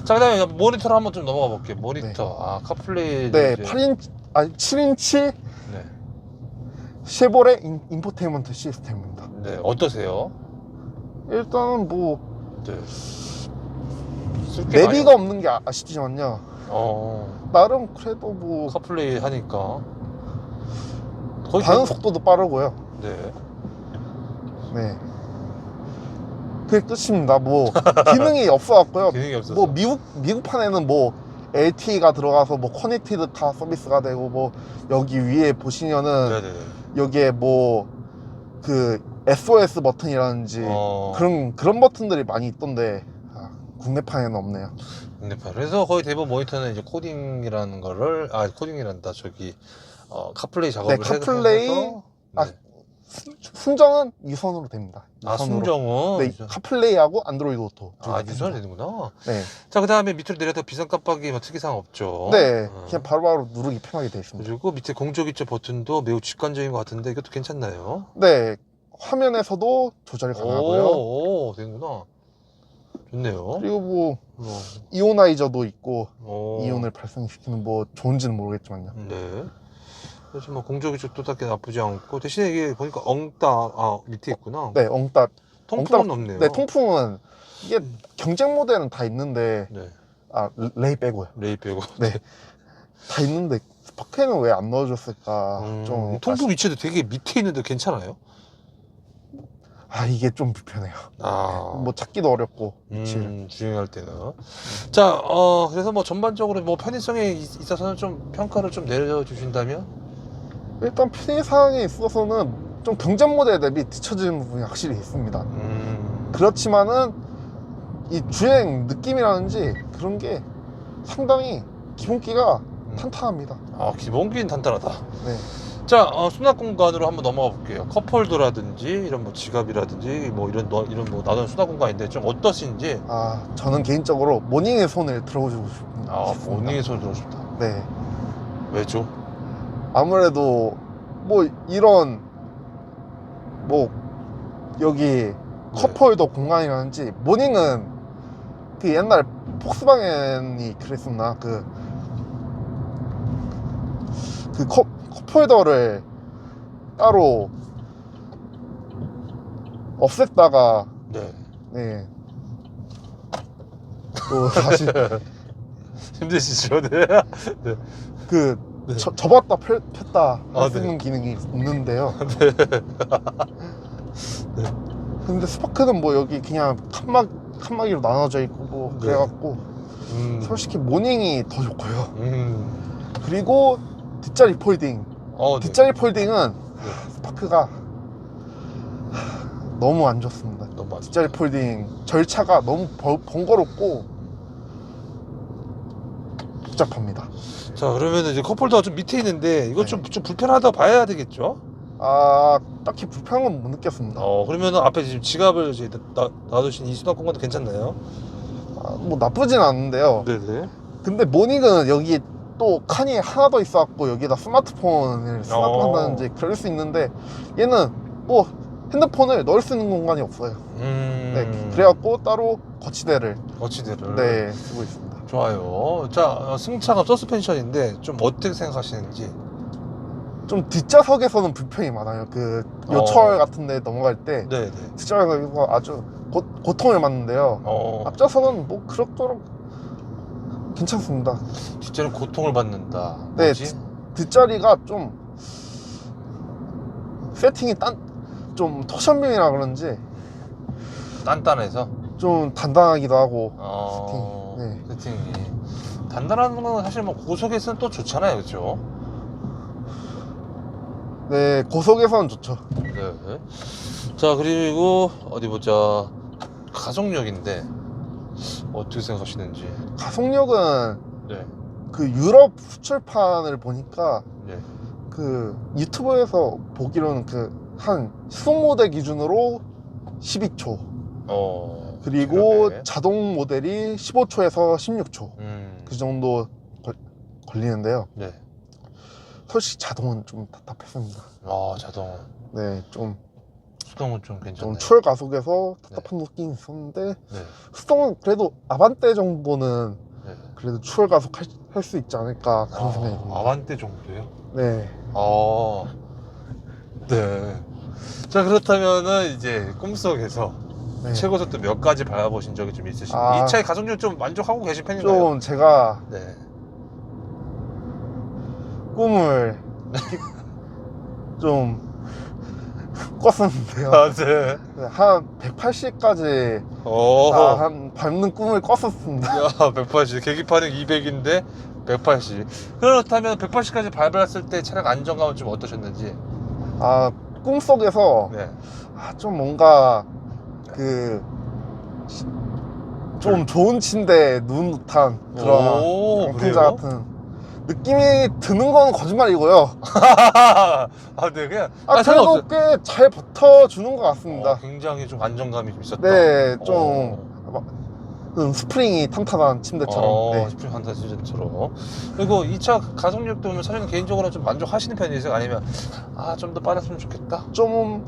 자, 그다음에 모니터를 한번 좀 넘어가 볼게요. 모니터. 카플레이. 네, 7인치 네. 쉐보레 인포테인먼트 시스템입니다. 네, 어떠세요? 일단은 뭐 네. 내비가 없는 게 아시지만요. 나름 그래도 뭐 카플레이 하니까 거의 반응 속도도 빠르고요. 네. 네. 그게 끝입니다. 뭐 기능이 없어갖고요. 기능이 없어서. 뭐 미국판에는 뭐 LTE가 들어가서 뭐 커넥티드 카 서비스가 되고, 뭐 여기 위에 보시면은 네네네. 여기에 뭐 그 SOS 버튼이라든지 그런 버튼들이 많이 있던데 국내판에는 없네요. 국내판. 그래서 거의 대부분 모니터는 이제 코딩이라는 거를 코딩이란다. 카플레이 작업을 카플레이, 해서 순정은 유선으로 됩니다. 유선으로. 순정은. 네, 카플레이하고 안드로이드 오토. 유선이 되는구나. 네. 자, 그 다음에 밑으로 내려다 비상 깜빡이 특이사항 없죠. 네, 그냥 바로바로 누르기 편하게 되어 있습니다. 그리고 밑에 공조 기초 버튼도 매우 직관적인 것 같은데 이것도 괜찮나요? 네, 화면에서도 조절이 가능하고요. 되는구나. 좋네요. 그리고 뭐 이오나이저도 있고, 이온을 발생시키는 뭐 좋은지는 모르겠지만요. 네. 그래서 뭐 공조 기초도 딱히 나쁘지 않고, 대신에 이게 보니까 엉따 밑에 있구나. 네, 엉따. 통풍은 없네요. 네, 통풍은 이게 경쟁 모델은 다 있는데, 네. 레이 빼고요. 레이 빼고. 네, 다 있는데 스파크에는 왜 안 넣어줬을까? 좀 통풍 위치도 되게 밑에 있는데 괜찮아요? 이게 좀 불편해요. 뭐 찾기도 어렵고 위치를. 주행할 때는. 자, 그래서 뭐 전반적으로 뭐 편의성에 있어서는 좀 평가를 좀 내려주신다면? 일단 편의사항에 있어서는 좀 경쟁 모델 대비 뒤처지는 부분이 확실히 있습니다. 그렇지만은 이 주행 느낌이라든지 그런 게 상당히 기본기가 탄탄합니다. 아, 기본기는 탄탄하다. 네. 자, 수납 공간으로 한번 넘어가 볼게요. 컵홀더라든지 이런 뭐 지갑이라든지 뭐 이런 뭐 나는 수납 공간인데 좀 어떠신지. 아, 저는 개인적으로 모닝의 손을 들어주고 싶습니다. 아, 모닝의 손 들어 싶다. 네. 왜죠? 아무래도 뭐 이런 뭐 여기 컵홀더 공간이라든지 모닝은 그 옛날 폭스바겐이 그랬었나 그 컵홀더를 따로 없앴다가 네. 네. 또 다시 힘드시죠? 네. 네. 그 네. 접었다 폈다 할 아, 수 있는 네. 기능이 있는데요. 네. 근데 스파크는 뭐 여기 그냥 칸막이로 나눠져 있고 뭐 네. 그래갖고 솔직히 모닝이 더 좋고요. 그리고 뒷자리 폴딩. 네. 뒷자리 폴딩은 네. 스파크가 너무 안 좋습니다. 너무 뒷자리 폴딩 절차가 너무 번거롭고 복잡합니다. 자, 그러면 이제 컵홀더가 좀 밑에 있는데 이거 네. 좀 불편하다고 봐야 되겠죠? 아, 딱히 불편한 건 못 느꼈습니다. 그러면은 앞에 지금 지갑을 이제 놔두신 이 수납 공간도 괜찮나요? 아, 뭐 나쁘진 않은데요. 네네. 근데 모닝은 여기 또 칸이 하나 더 있어갖고 여기다 스마트폰을 수납한다든지 그럴 수 있는데 얘는 뭐 핸드폰을 넣을 수 있는 공간이 없어요. 네, 그래갖고 따로 거치대를 네, 쓰고 있습니다. 좋아요. 자, 승차감 서스펜션인데 좀 어떻게 생각하시는지. 좀 뒷좌석에서는 불편이 많아요. 그 요철 같은 데 넘어갈 때 네네. 뒷좌석에서 아주 고통을 받는데요. 앞좌석은 뭐 그럭저럭 괜찮습니다. 뒷자리 고통을 받는다. 네, 뭐지? 뒷자리가 좀 세팅이 좀 토션빔이라 그런지 단단해서. 좀 단단하기도 하고 세팅이 단단한 건 사실 뭐 고속에서는 또 좋잖아요, 그렇죠? 네, 고속에서는 좋죠. 네. 자, 그리고 어디 보자. 가속력인데 어떻게 생각하시는지. 가속력은 네. 그 유럽 수출판을 보니까 네. 그 유튜브에서 보기로는 그 한 수동 모델 기준으로 12초 그리고 그러네. 자동 모델이 15초에서 16초 그 정도 걸리는데요. 네. 솔직히 자동은 좀 답답했습니다. 자동. 네, 수동은 좀 괜찮네. 추월 가속에서 답답한 느낌이 있었는데 네. 수동은 그래도 아반떼 정도는 네. 그래도 추월 가속 할 수 있지 않을까 그런 생각이 듭니다. 아반떼 정도요? 네. 네. 자, 그렇다면은 이제 꿈속에서 네. 최고 속도 몇 가지 밟아보신 적이 좀 있으신가요? 아. 이 차의 가속력 좀 만족하고 계신 편인가요? 좀 제가 네. 꿈을 좀 꿨었는데요. 네. 네, 한 180까지 한 밟는 꿈을 꿨었습니다. 야, 180. 계기판은 200인데 180. 그렇다면 180까지 밟았을 때 차량 안정감은 좀 어떠셨는지? 아, 꿈속에서 네. 좀 뭔가 좀 좋은 침대에 누운 듯한 그런 양풍자 그래요? 같은 느낌이 드는 건 거짓말이고요. 네, 그냥. 그래도 상관없어요. 꽤 잘 버텨주는 것 같습니다. 굉장히 좀 안정감이 좀 있었다. 네, 스프링이 탄탄한 침대처럼. 네. 스프링 판타지처럼. 그리고 이 차 가속력도 보면 사장님 개인적으로 좀 만족하시는 편이세요? 아니면 좀 더 빨랐으면 좋겠다? 좀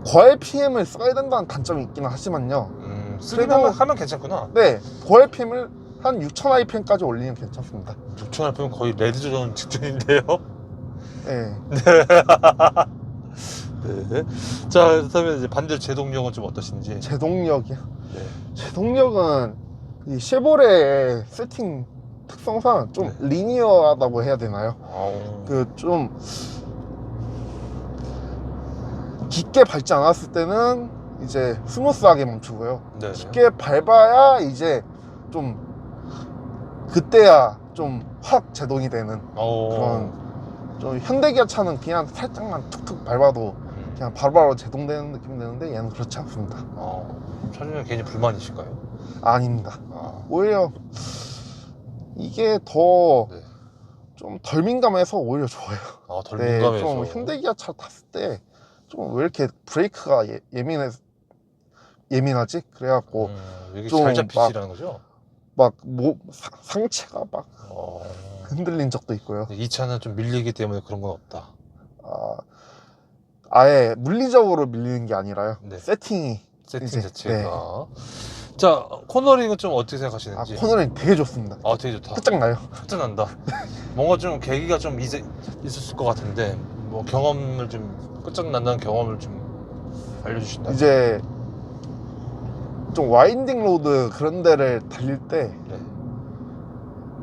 고할 PM을 써야 된다는 단점이 있긴 하지만요. 쓰기만 하면 괜찮구나. 네, 고할 PM을 한 6000 RPM까지 올리면 괜찮습니다. 6000 RPM 거의 레드 조전 직전인데요. 네. 네. 자, 그렇다면 이제 반대로 제동력은 좀 어떠신지? 제동력이요? 네. 제동력은 이 쉐보레의 세팅 특성상 좀 리니어하다고 해야 되나요? 좀 깊게 밟지 않았을 때는 이제 스무스하게 멈추고요. 네. 깊게 밟아야 이제 좀 그때야 좀 확 제동이 되는 그런 좀 현대기아 차는 그냥 살짝만 툭툭 밟아도 그냥 바로바로 제동되는 느낌이 드는데 얘는 그렇지 않습니다. 차주님 개인이 불만이실까요? 아닙니다. 아, 오히려 이게 더 네. 좀 덜 민감해서 오히려 좋아요. 덜 네, 민감해서. 좀 현대기아 차 탔을 때 좀 왜 이렇게 브레이크가 예민하지? 그래갖고 이게 좀 잘 잡히시라는 거죠? 막 상체가 막 어, 흔들린 적도 있고요. 이 차는 좀 밀리기 때문에 그런 건 없다. 아예 물리적으로 밀리는 게 아니라요. 네. 세팅이 세팅 이제, 자체가. 자, 코너링은 좀 어떻게 생각하시는지. 코너링 되게 좋습니다. 되게 좋다. 끝장나요. 끝난다. 뭔가 좀 계기가 좀 있었을 것 같은데, 뭐 경험을 좀 끝장난다는 경험을 좀 알려주신다. 이제 좀 와인딩 로드 그런 데를 달릴 때 네.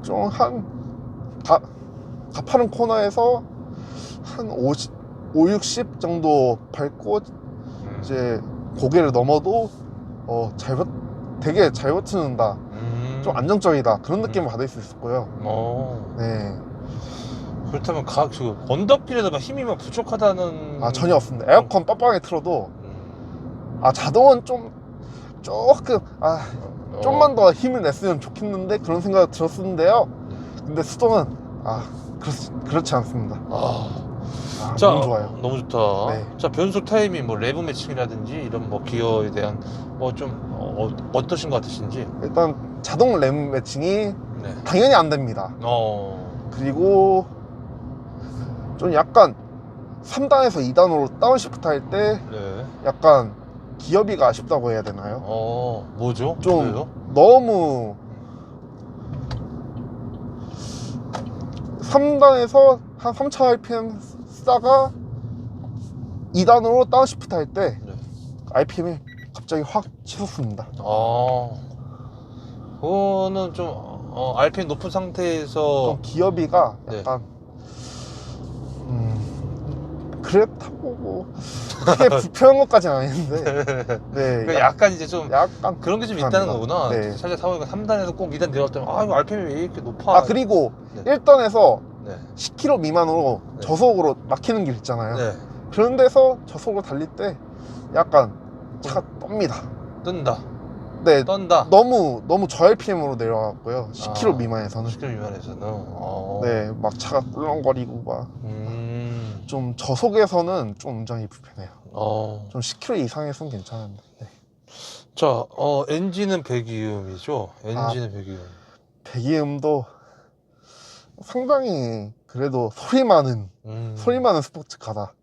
좀 가파른 코너에서 한 60 정도 밟고 이제 고개를 넘어도 되게 잘 버티는다. 좀 안정적이다. 그런 느낌을 받을 수 있었고요. 네. 그렇다면 그 언덕길에서 막 힘이 막 부족하다는. 전혀 없습니다. 에어컨 빡빡하게 틀어도 자동은 조금 좀만 더 힘을 냈으면 좋겠는데 그런 생각이 들었는데요. 근데 수동은 그렇지 않습니다. 자, 너무 좋아요. 너무 좋다. 네. 자, 변속 타이밍, 뭐 레브 매칭이라든지 이런 뭐 기어에 대한 뭐 좀 어떠신 것 같으신지. 일단 자동 램 매칭이 네. 당연히 안 됩니다. 그리고 좀 약간 3단에서 2단으로 다운시프트 할 때 네. 약간 기어비가 아쉽다고 해야 되나요? 뭐죠? 좀 왜요? 너무 3단에서 한 3000 RPM 쓰다가 2단으로 다운시프트 할 때 네. RPM이 갑자기 확 치솟습니다. 그거는 좀 RPM 높은 상태에서 좀 기어비가 네. 약간 그렇다고 뭐 크게 불편한 것까지는 아닌데 네, 그러니까 약간 이제 좀 약간 그런 게 좀 불편합니다. 있다는 거구나. 네. 살짝 사모니까 3단에서 꼭 2단 내려갔더니 이거 RPM이 왜 이렇게 높아? 그리고 네. 1단에서 네. 10km 미만으로 네. 저속으로 막히는 길 있잖아요. 네. 그런 데서 저속으로 달릴 때 약간 차가 떱니다. 뜬다. 네, 떤다. 너무 저RPM으로 내려갔고요. 10km 미만에서는. 10km 미만에서는. 네, 막 차가 꿀렁거리고 막. 좀 저속에서는 좀 운전이 불편해요. 좀 10km 이상에서는 괜찮은데. 네. 자, 엔진은 배기음이죠. 엔진은 배기음. 배기음도 상당히 그래도 소리 많은 스포츠카다.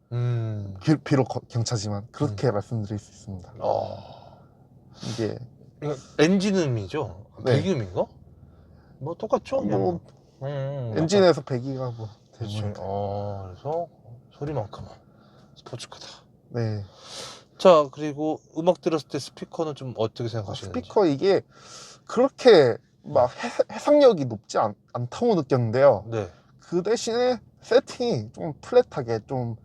비록 경차지만 그렇게 말씀드릴 수 있습니다. 이게 이거 엔진음이죠. 네. 배기음인가? 뭐 똑같죠? 뭐 엔진에서 배기가 뭐 그렇죠. 되니까. 그래서 소리만큼은 스포츠카다. 네. 자, 그리고 음악 들었을 때 스피커는 좀 어떻게 생각하시는지. 스피커 이게 그렇게 막 해상력이 높지 않다고 느꼈는데요. 네. 그 대신에 세팅이 좀 플랫하게 좀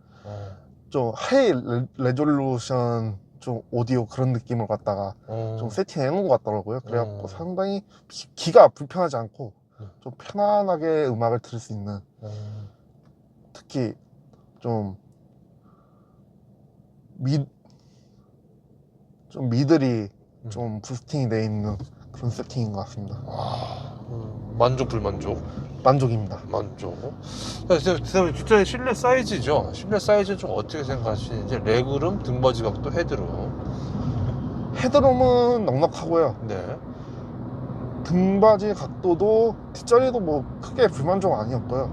하이 레졸루션 좀 오디오 그런 느낌을 갖다가 좀 세팅해 놓은 것 같더라고요. 그래갖고 상당히 귀가 불편하지 않고 좀 편안하게 음악을 들을 수 있는, 특히 좀 미들이 좀 부스팅이 돼 있는 그런 세팅인 것 같습니다. 만족 불만족? 만족입니다. 만족. 그다음에 뒷자리 실내 사이즈죠. 실내 사이즈는 좀 어떻게 생각하시는지. 레그룸, 등받이 각도, 헤드룸. 헤드룸은 넉넉하고요. 네. 등받이 각도도 뒷자리도 뭐 크게 불만족 아니었고요.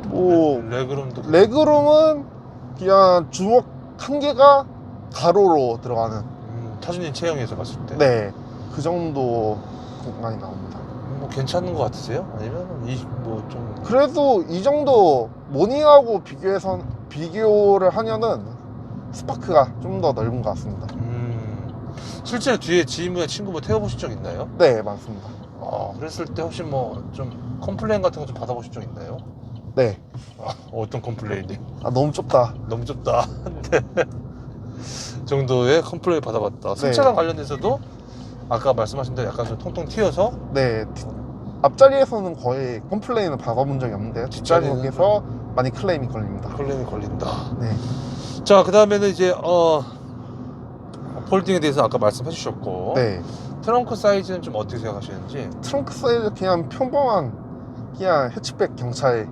뭐 레그룸은 그냥 주먹 한 개가 가로로 들어가는, 타주님 체형에서 봤을 때. 네, 그 정도 공간이 나옵니다. 뭐 괜찮은 것 같으세요? 아니면 좀 그래도 이 정도 모닝하고 비교를 하면은 스파크가 좀 더 넓은 것 같습니다. 실제로 뒤에 지인분의 친구분 태워보신 적 있나요? 네, 많습니다. 그랬을 때 혹시 뭐 좀 컴플레인 같은 거 좀 받아보신 적 있나요? 네. 어떤 컴플레인이? 너무 좁다. 너무 좁다. 네. 정도의 컴플레인 받아봤다. 승차감 관련해서도 아까 말씀하신 대로 약간 좀 통통 튀어서. 네, 앞자리에서는 거의 컴플레인을 받아본 적이 없는데요. 뒷자리에서 많이 클레임이 걸립니다. 클레임이 걸린다. 네. 자, 그 다음에는 이제 폴딩에 대해서 아까 말씀해 주셨고, 네. 트렁크 사이즈는 좀 어떻게 생각하시는지? 트렁크 사이즈 그냥 평범한 그냥 해치백 경차의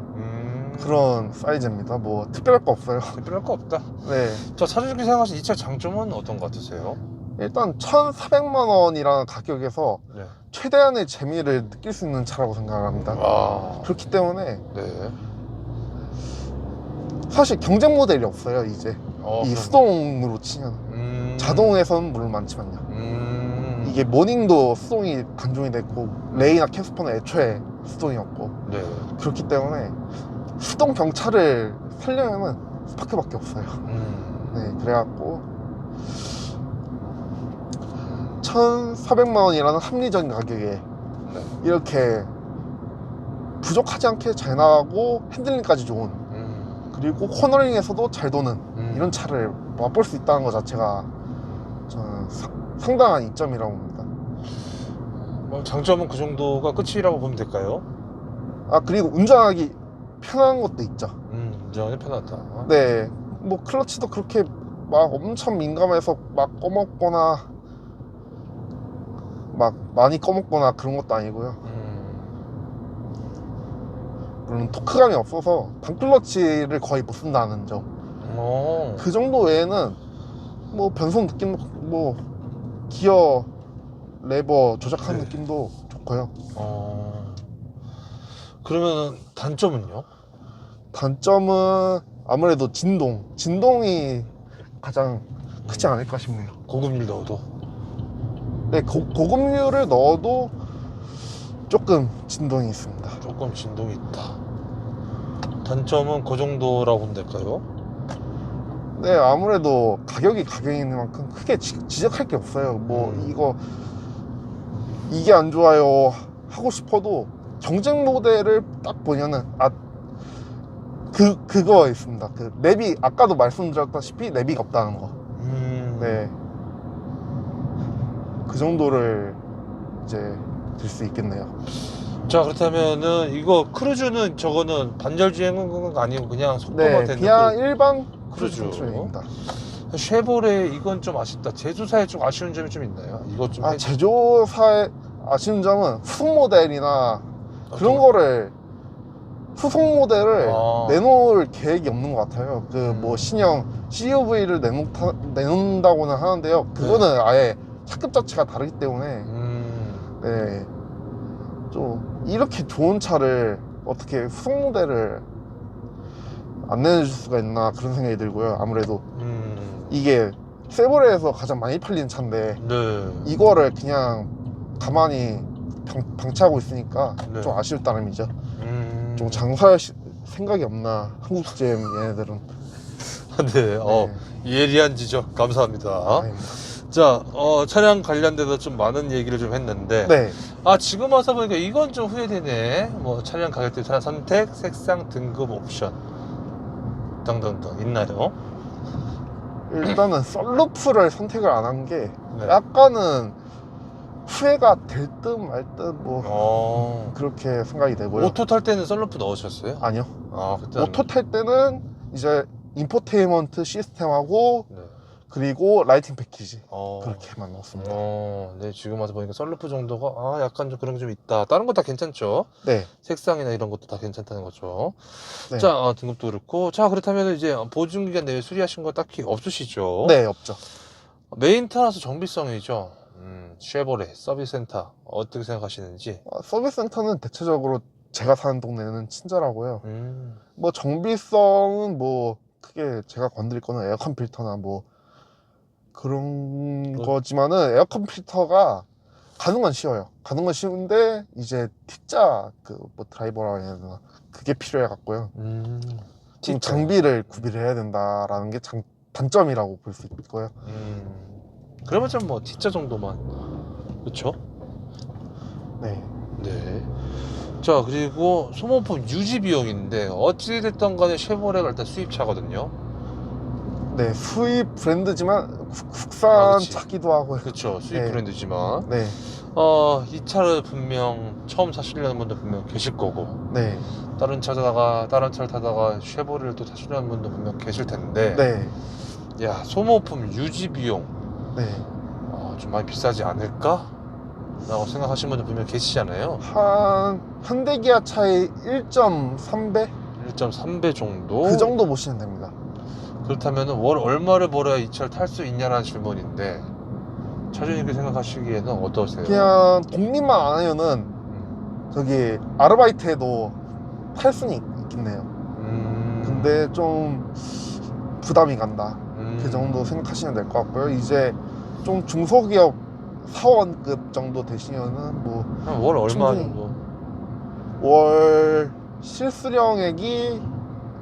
그런 사이즈입니다. 뭐 특별할 거 없어요. 특별할 거 없다. 네. 자, 차주님께서 생각하시는 이 차 장점은 어떤 것 같으세요? 일단 1,400만 원이라는 가격에서 네. 최대한의 재미를 느낄 수 있는 차라고 생각합니다. 그렇기 때문에 네. 사실 경쟁 모델이 없어요. 이제 이 그럼. 수동으로 치면 자동에서는 물론 많지만요. 이게 모닝도 수동이 단종이 됐고 레이나 캐스퍼는 애초에 수동이었고 네. 그렇기 때문에 수동 경차를 살려면 스파크밖에 없어요. 네, 그래갖고 1,400만 원이라는 합리적인 가격에 네. 이렇게 부족하지 않게 잘 나가고 핸들링까지 좋은 그리고 코너링에서도 잘 도는 이런 차를 맛볼 수 있다는 것 자체가 저는 상당한 이점이라고 봅니다. 장점은 그 정도가 끝이라고 보면 될까요? 아, 그리고 운전하기 편한 것도 있죠. 운전이 편하다. 네, 뭐 클러치도 그렇게 막 엄청 민감해서 막 꺼먹거나 막 많이 꺼먹거나 그런 것도 아니고요. 물론 토크감이 없어서 반클러치를 거의 못 쓴다는 점. 그 정도 외에는 뭐 변속 느낌, 뭐 기어 레버 조작하는 네. 느낌도 좋고요. 그러면 단점은요? 단점은 아무래도 진동이 가장 크지 않을까 싶네요. 고급률 넣어도. 네, 고급률을 넣어도 조금 진동이 있습니다. 조금 진동이 있다. 단점은 그 정도라고 보면 될까요? 네, 아무래도 가격이 가격인 만큼 크게 지적할 게 없어요. 뭐 이게 안 좋아요 하고 싶어도 경쟁 모델을 딱 보면은 그거 있습니다. 그 내비, 아까도 말씀드렸다시피 내비가 없다는 거. 네, 그 정도를 이제 들 수 있겠네요. 자, 그렇다면은 이거 크루즈는 저거는 반절 주행은 아니고 그냥 속도가 네, 되는 그냥 일반 크루즈. 크루즈 컨트롤입니다. 쉐보레 이건 좀 아쉽다. 제조사에 좀 아쉬운 점이 좀 있나요? 이거 좀 제조사의 아쉬운 점은 후속 모델이나 그런 거를 후속 모델을 내놓을 계획이 없는 것 같아요. 그 뭐 신형 CUV를 내놓는다고는 하는데요. 그거는 아예 차급 자체가 다르기 때문에 네, 좀 이렇게 좋은 차를 어떻게 후속 모델을 안 내줄 수가 있나 그런 생각이 들고요. 아무래도 이게 세보레에서 가장 많이 팔리는 차인데 네. 이거를 그냥 가만히 방치하고 있으니까 네. 좀 아쉬울 따름이죠. 좀 장사할 생각이 없나 한국 GM 얘네들은. 네. 예리한 지적 감사합니다. 아닙니다. 자, 차량 관련돼서 좀 많은 얘기를 좀 했는데 네, 지금 와서 보니까 이건 좀 후회되네. 뭐 차량 가격대, 차량 선택, 색상, 등급, 옵션 등등등 있나요? 일단은 썬루프를 선택을 안 한 게 네. 약간은 후회가 될 듯 말 듯 뭐 그렇게 생각이 되고요. 오토 탈 때는 썬루프 넣으셨어요? 아니요. 그때 오토 탈 때는 이제 인포테인먼트 시스템하고 네. 그리고 라이팅 패키지 그렇게만 넣었습니다. 네, 지금 와서 보니까 썬루프 정도가 약간 좀 그런 게 좀 있다. 다른 거 다 괜찮죠? 네, 색상이나 이런 것도 다 괜찮다는 거죠. 네. 자, 등급도 그렇고. 자, 그렇다면 이제 보증기간 내에 수리하신 거 딱히 없으시죠? 네, 없죠. 메인터라서 정비성이죠. 쉐보레 서비스 센터 어떻게 생각하시는지? 서비스 센터는 대체적으로 제가 사는 동네는 친절하고요. 음, 뭐 정비성은 뭐 크게 제가 건드릴 거는 에어컨 필터나 뭐 그런 거지만은 에어컨 필터가 가는 건 쉬워요. 가는 건 쉬운데 이제 T자 그 뭐 드라이버라 해야 되나 그게 필요해 갖고요. 지금 장비를 구비를 해야 된다라는 게 단점이라고 볼 수 있고요. 그러면 좀 뭐 T자 정도만, 그렇죠? 네. 네. 자, 그리고 소모품 유지 비용인데 어찌됐든 간에 쉐보레가 일단 수입차거든요. 네, 수입 브랜드지만 국산 그치. 차기도 하고요. 그렇죠. 수입 네. 브랜드지만 네. 이 차를 분명 처음 사시려는 분도 분명 계실 거고, 네. 다른 차를 타다가 쉐보레를 또 타시려는 분도 분명 계실 텐데, 네. 야, 소모품 유지 비용 네. 좀 많이 비싸지 않을까? 라고 생각하시는 분들 분명 계시잖아요. 한 현대기아 차의 1.3배? 1.3배 정도? 그 정도 보시면 됩니다. 그렇다면 월 얼마를 벌어야 이 차를 탈 수 있냐라는 질문인데, 차주님께 생각하시기에는 어떠세요? 그냥 독립만 안 하면은 저기 아르바이트해도 탈 수는 있겠네요. 근데 좀 부담이 간다. 그 정도 생각하시면 될 것 같고요. 이제 좀 중소기업 사원급 정도 되시면은 뭐 월 얼마 충분히. 정도? 월 실수령액이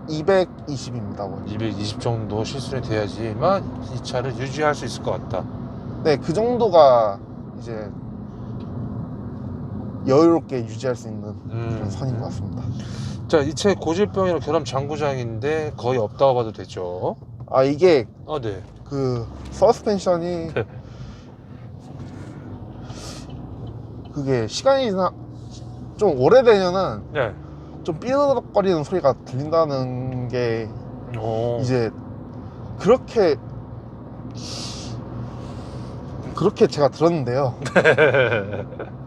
220입니다. 월. 220 정도 실수령이 돼야지만 이 차를 유지할 수 있을 것 같다. 네, 그 정도가 이제 여유롭게 유지할 수 있는 그런 선인 것 같습니다. 자, 이 차 고질병이랑 결함 장구장인데 거의 없다고 봐도 되죠. 아, 이게 네. 그 서스펜션이 그게 시간이 좀 오래되면은 네. 좀 삐그덕거리는 소리가 들린다는 게 오. 이제 그렇게 제가 들었는데요.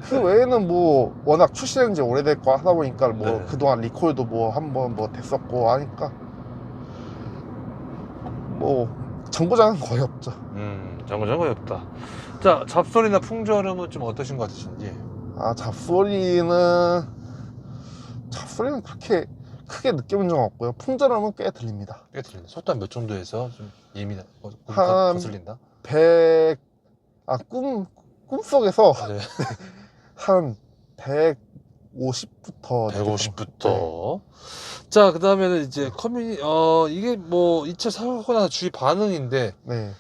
그 외에는 뭐 워낙 출시된 지 오래됐고 하다 보니까 뭐 네. 그동안 리콜도 뭐 한번 뭐 됐었고 하니까 뭐 정보장은 거의 없죠. 장구장 거의 없다. 자, 잡소리나 풍절음은 좀 어떠신 것 같으신지? 아, 잡소리는 그렇게 크게 느껴본 적은 없고요. 풍절음은 꽤 들립니다. 꽤 들린다. 속도 몇 정도에서 좀 예민한 한 거슬린다? 100, 꿈속에서 네. 한 150부터 150부터. 자, 그 다음에는 이제 이게 뭐 2차 사고 나서 주위 반응인데, 네.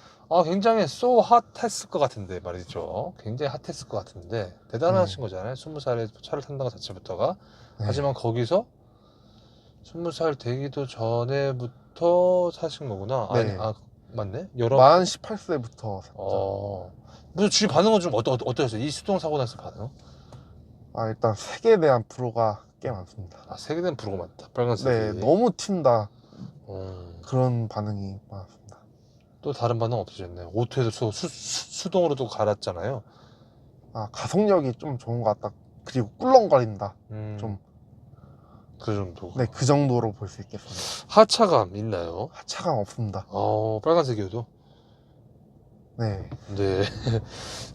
굉장히 핫했을 것 같은데 말이죠. 굉장히 핫했을 것 같은데 대단하신 거잖아요. 20살에 차를 탄다는 것 자체부터가. 네. 하지만 거기서 20살 되기도 전에부터 사신 거구나. 네. 맞네. 여러 만 18세부터 샀죠. 무슨 주위 반응은 좀 어떠셨어요? 이 수동 사고 나서 반응? 아, 일단 색에 대한 불호가 꽤 많습니다. 세계된 부르고 많다. 빨간색이. 네, 너무 튄다. 음. 그런 반응이 많았습니다. 또 다른 반응 없으셨나요? 오토에도 수동으로도 갈았잖아요. 아, 가속력이 좀 좋은 것 같다. 그리고 꿀렁거린다. 좀. 그 정도. 네, 그 정도로 볼 수 있겠습니다. 하차감 있나요? 하차감 없습니다. 빨간색이어도? 네. 네.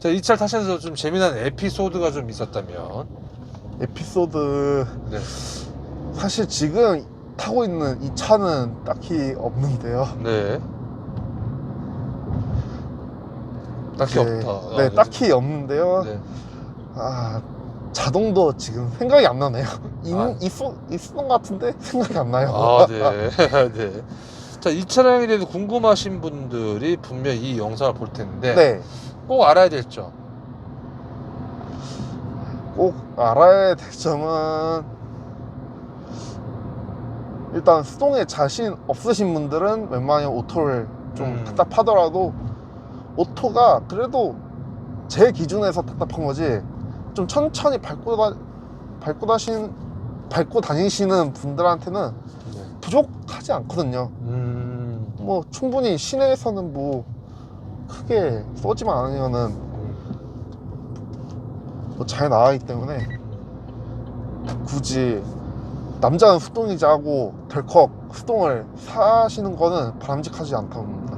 자, 이 차를 타시면서 좀 재미난 에피소드가 좀 있었다면? 에피소드, 네. 사실 지금 타고 있는 이 차는 딱히 없는데요. 네. 딱히 네, 없다. 네, 딱히 없는데요. 네. 아, 자동도 지금 생각이 안 나네요. 아. 있었던 것 같은데 생각이 안 나요. 네. 네. 자, 이 차량에 대해서 궁금하신 분들이 분명 이 영상을 볼 텐데, 네, 꼭 알아야 될 점. 꼭 알아야 될 점은 일단 수동에 자신 없으신 분들은 웬만하면 오토를 좀 답답하더라도 오토가 그래도 제 기준에서 답답한 거지 좀 천천히 밟고 다니시는 분들한테는 네. 부족하지 않거든요. 뭐 충분히 시내에서는 뭐 크게 쏘지만 않으면은 뭐 잘 나가기 때문에 굳이 남자는 수동이지 하고 덜컥 수동을 사시는 거는 바람직하지 않다고 봅니다.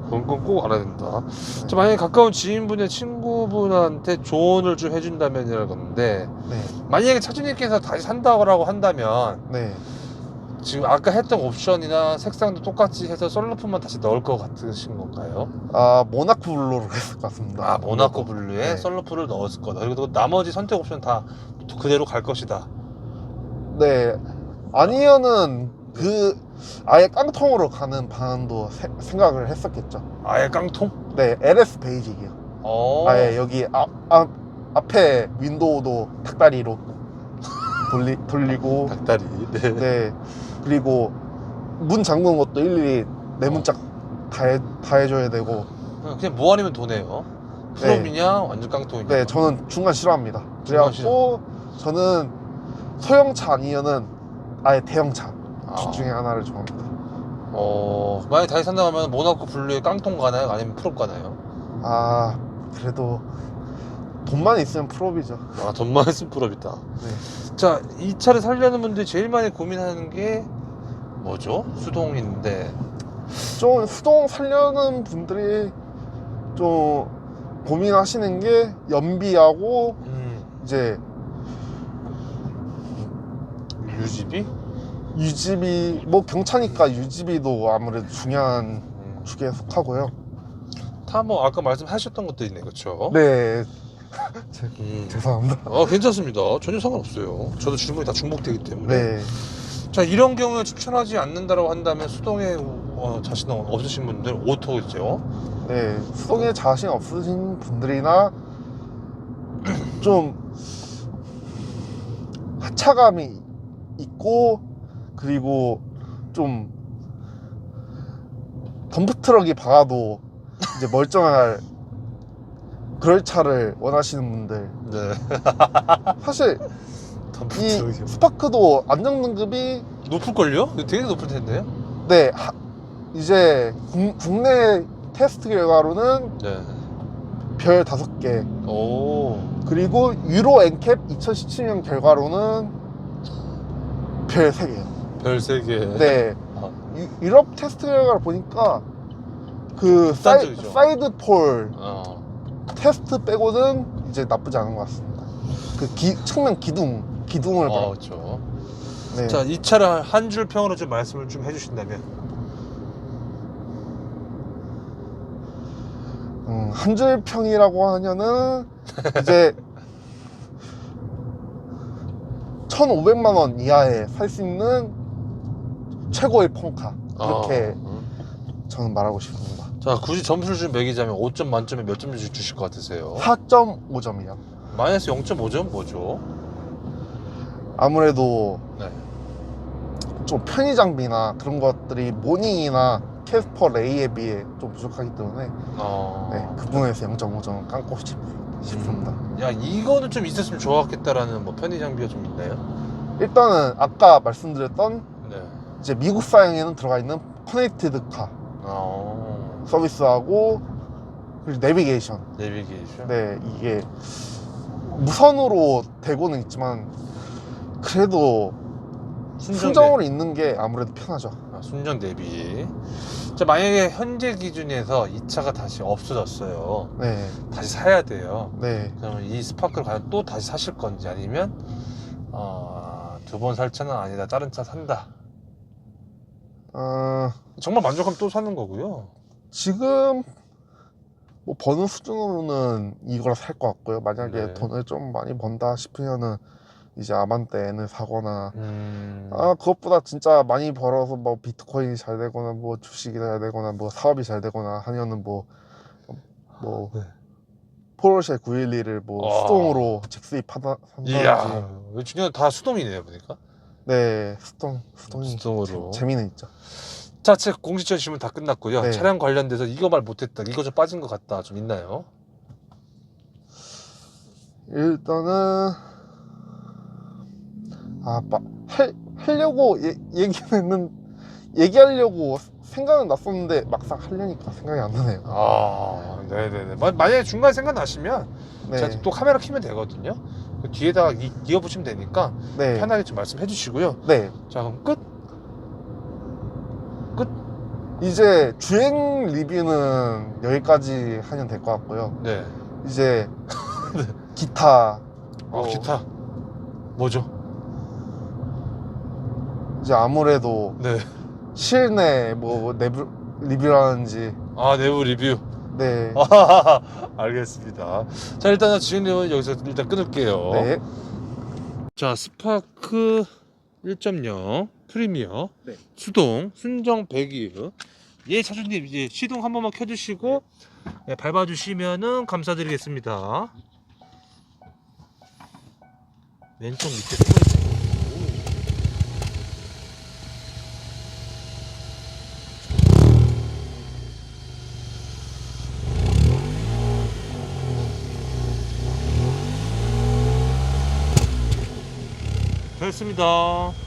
그건 꼭 알아야 된다. 자, 만약에 가까운 지인분의 친구분한테 조언을 좀 해준다면이라는 건데, 네, 만약에 차주님께서 다시 산다고 한다면, 네. 지금 아까 했던 옵션이나 색상도 똑같이 해서 썬루프만 다시 넣을 것 같으신 건가요? 아, 모나코 블루로 했을 것 같습니다. 모나코 블루에 네. 썬루프를 넣었을 거다. 그리고 나머지 선택 옵션 다 그대로 갈 것이다. 네, 아니면은 아예 깡통으로 가는 방안도 생각을 했었겠죠. 아예 깡통? 네, LS 베이직이요. 아예 여기 앞에 윈도우도 닭다리로 돌리고 닭다리. 네. 네, 그리고 문 잠그는 것도 일일이 네 문짝 다 해줘야 되고. 그냥 뭐 아니면 도네요. 프롬이냐 완전 깡통이냐? 네, 저는 중간 싫어합니다. 그래갖고 저는 소형차 아니면은 아예 대형차 둘 중에 하나를 좋아합니다. 만약에 다시 산다고 하면 모나코 블루에 깡통 가나요? 아니면 프롬 가나요? 아, 그래도 돈만 있으면 프로비죠. 돈만 있으면 프롬이다. 네. 자, 이 차를 살려는 분들이 제일 많이 고민하는 게 뭐죠? 수동인데. 좀 수동 살려는 분들이 좀 고민하시는 게 연비하고 이제 유지비 뭐 경차니까 유지비도 아무래도 중요한 축에 속하고요. 다 뭐 아까 말씀하셨던 것도 있네, 그렇죠? 네. 죄송합니다. 괜찮습니다. 전혀 상관없어요. 저도 질문이 다 중복되기 때문에. 네. 자, 이런 경우에 추천하지 않는다라고 한다면 수동에 자신 없으신 분들 오토죠. 네. 수동에 자신 없으신 분들이나 좀 하차감이 있고 그리고 좀 덤프트럭이 박아도 이제 멀쩡할 그럴 차를 원하시는 분들. 네. 사실 이 스파크도 안정등급이 높을걸요? 되게 높을 텐데요? 네, 이제 국내 테스트 결과로는 네. 별 5개. 오. 그리고 유로 엔캡 2017년 결과로는 별 3개. 별 3개. 네. 유럽 테스트 결과를 보니까 그 극단적이죠. 사이드 폴 테스트 빼고는 이제 나쁘지 않은 것 같습니다. 그 측면 기둥을 봐. 그렇죠. 네. 자, 이 차를 한 줄 평으로 좀 말씀을 좀 해주신다면. 한 줄 평이라고 하면은 이제 1,500만 원 이하에 살 수 있는 최고의 펑카 그렇게 저는 말하고 싶습니다. 자, 굳이 점수를 좀 매기자면 5점 만점에 몇 점 주실 것 같으세요? 4.5점이요. 마이너스 0.5점 뭐죠? 아무래도 네. 좀 편의 장비나 그런 것들이 모닝이나 캐스퍼 레이에 비해 좀 부족하기 때문에 네, 그 부분에서 0.5점 깎고 싶습니다. 야, 이거는 좀 있었으면 좋았겠다라는 뭐 편의 장비가 좀 있나요? 일단은 아까 말씀드렸던 네. 이제 미국사양에는 들어가 있는 커넥티드 카 서비스하고 그리고 내비게이션. 네, 이게 무선으로 되고는 있지만 그래도 순정으로 있는 게 아무래도 편하죠. 순정 내비. 자, 만약에 현재 기준에서 이 차가 다시 없어졌어요. 네. 다시 사야 돼요. 네. 그러면 이 스파크를 과연 또 다시 사실 건지 아니면 2번 살 차는 아니다, 다른 차 산다. 정말 만족하면 또 사는 거고요. 지금 뭐 버는 수준으로는 이걸 살 것 같고요. 만약에 네. 돈을 좀 많이 번다 싶으면은 이제 아반떼를 사거나 그것보다 진짜 많이 벌어서 뭐 비트코인이 잘 되거나 뭐 주식이 잘 되거나 뭐 사업이 잘 되거나 하면은 뭐 네. 포르쉐 911을 뭐 수동으로 직수입하다 산다든지. 이야, 중요한 다 수동이네요, 보니까. 네, 수동이 수동으로. 재미는 있죠. 자, 제 공식적인 질문 다 끝났고요. 네. 차량 관련돼서 이거 말 못했다, 이거 좀 빠진 것 같다, 좀 있나요? 일단은 하려고 얘기하려고 생각은 났었는데 막상 하려니까 생각이 안 나네요. 네네네. 만약에 중간에 생각나시면 네. 제가 또 카메라 켜면 되거든요. 그 뒤에다가 이어붙이면 되니까 네. 편하게 좀 말씀해 주시고요. 네. 자, 그럼 끝. 이제 주행 리뷰는 여기까지 하면 될 것 같고요. 네. 이제 네. 기타. 기타. 뭐죠? 이제 아무래도 네. 실내 뭐 내부 리뷰라든지. 내부 리뷰. 네. 알겠습니다. 자, 일단은 진행은 여기서 일단 끊을게요. 네. 자, 스파크 1.0 프리미어 네. 수동 순정 배기음. 예, 차주님 이제 시동 한 번만 켜주시고 밟아주시면은 감사드리겠습니다. 왼쪽 밑에 숨어있어요. 고생했습니다.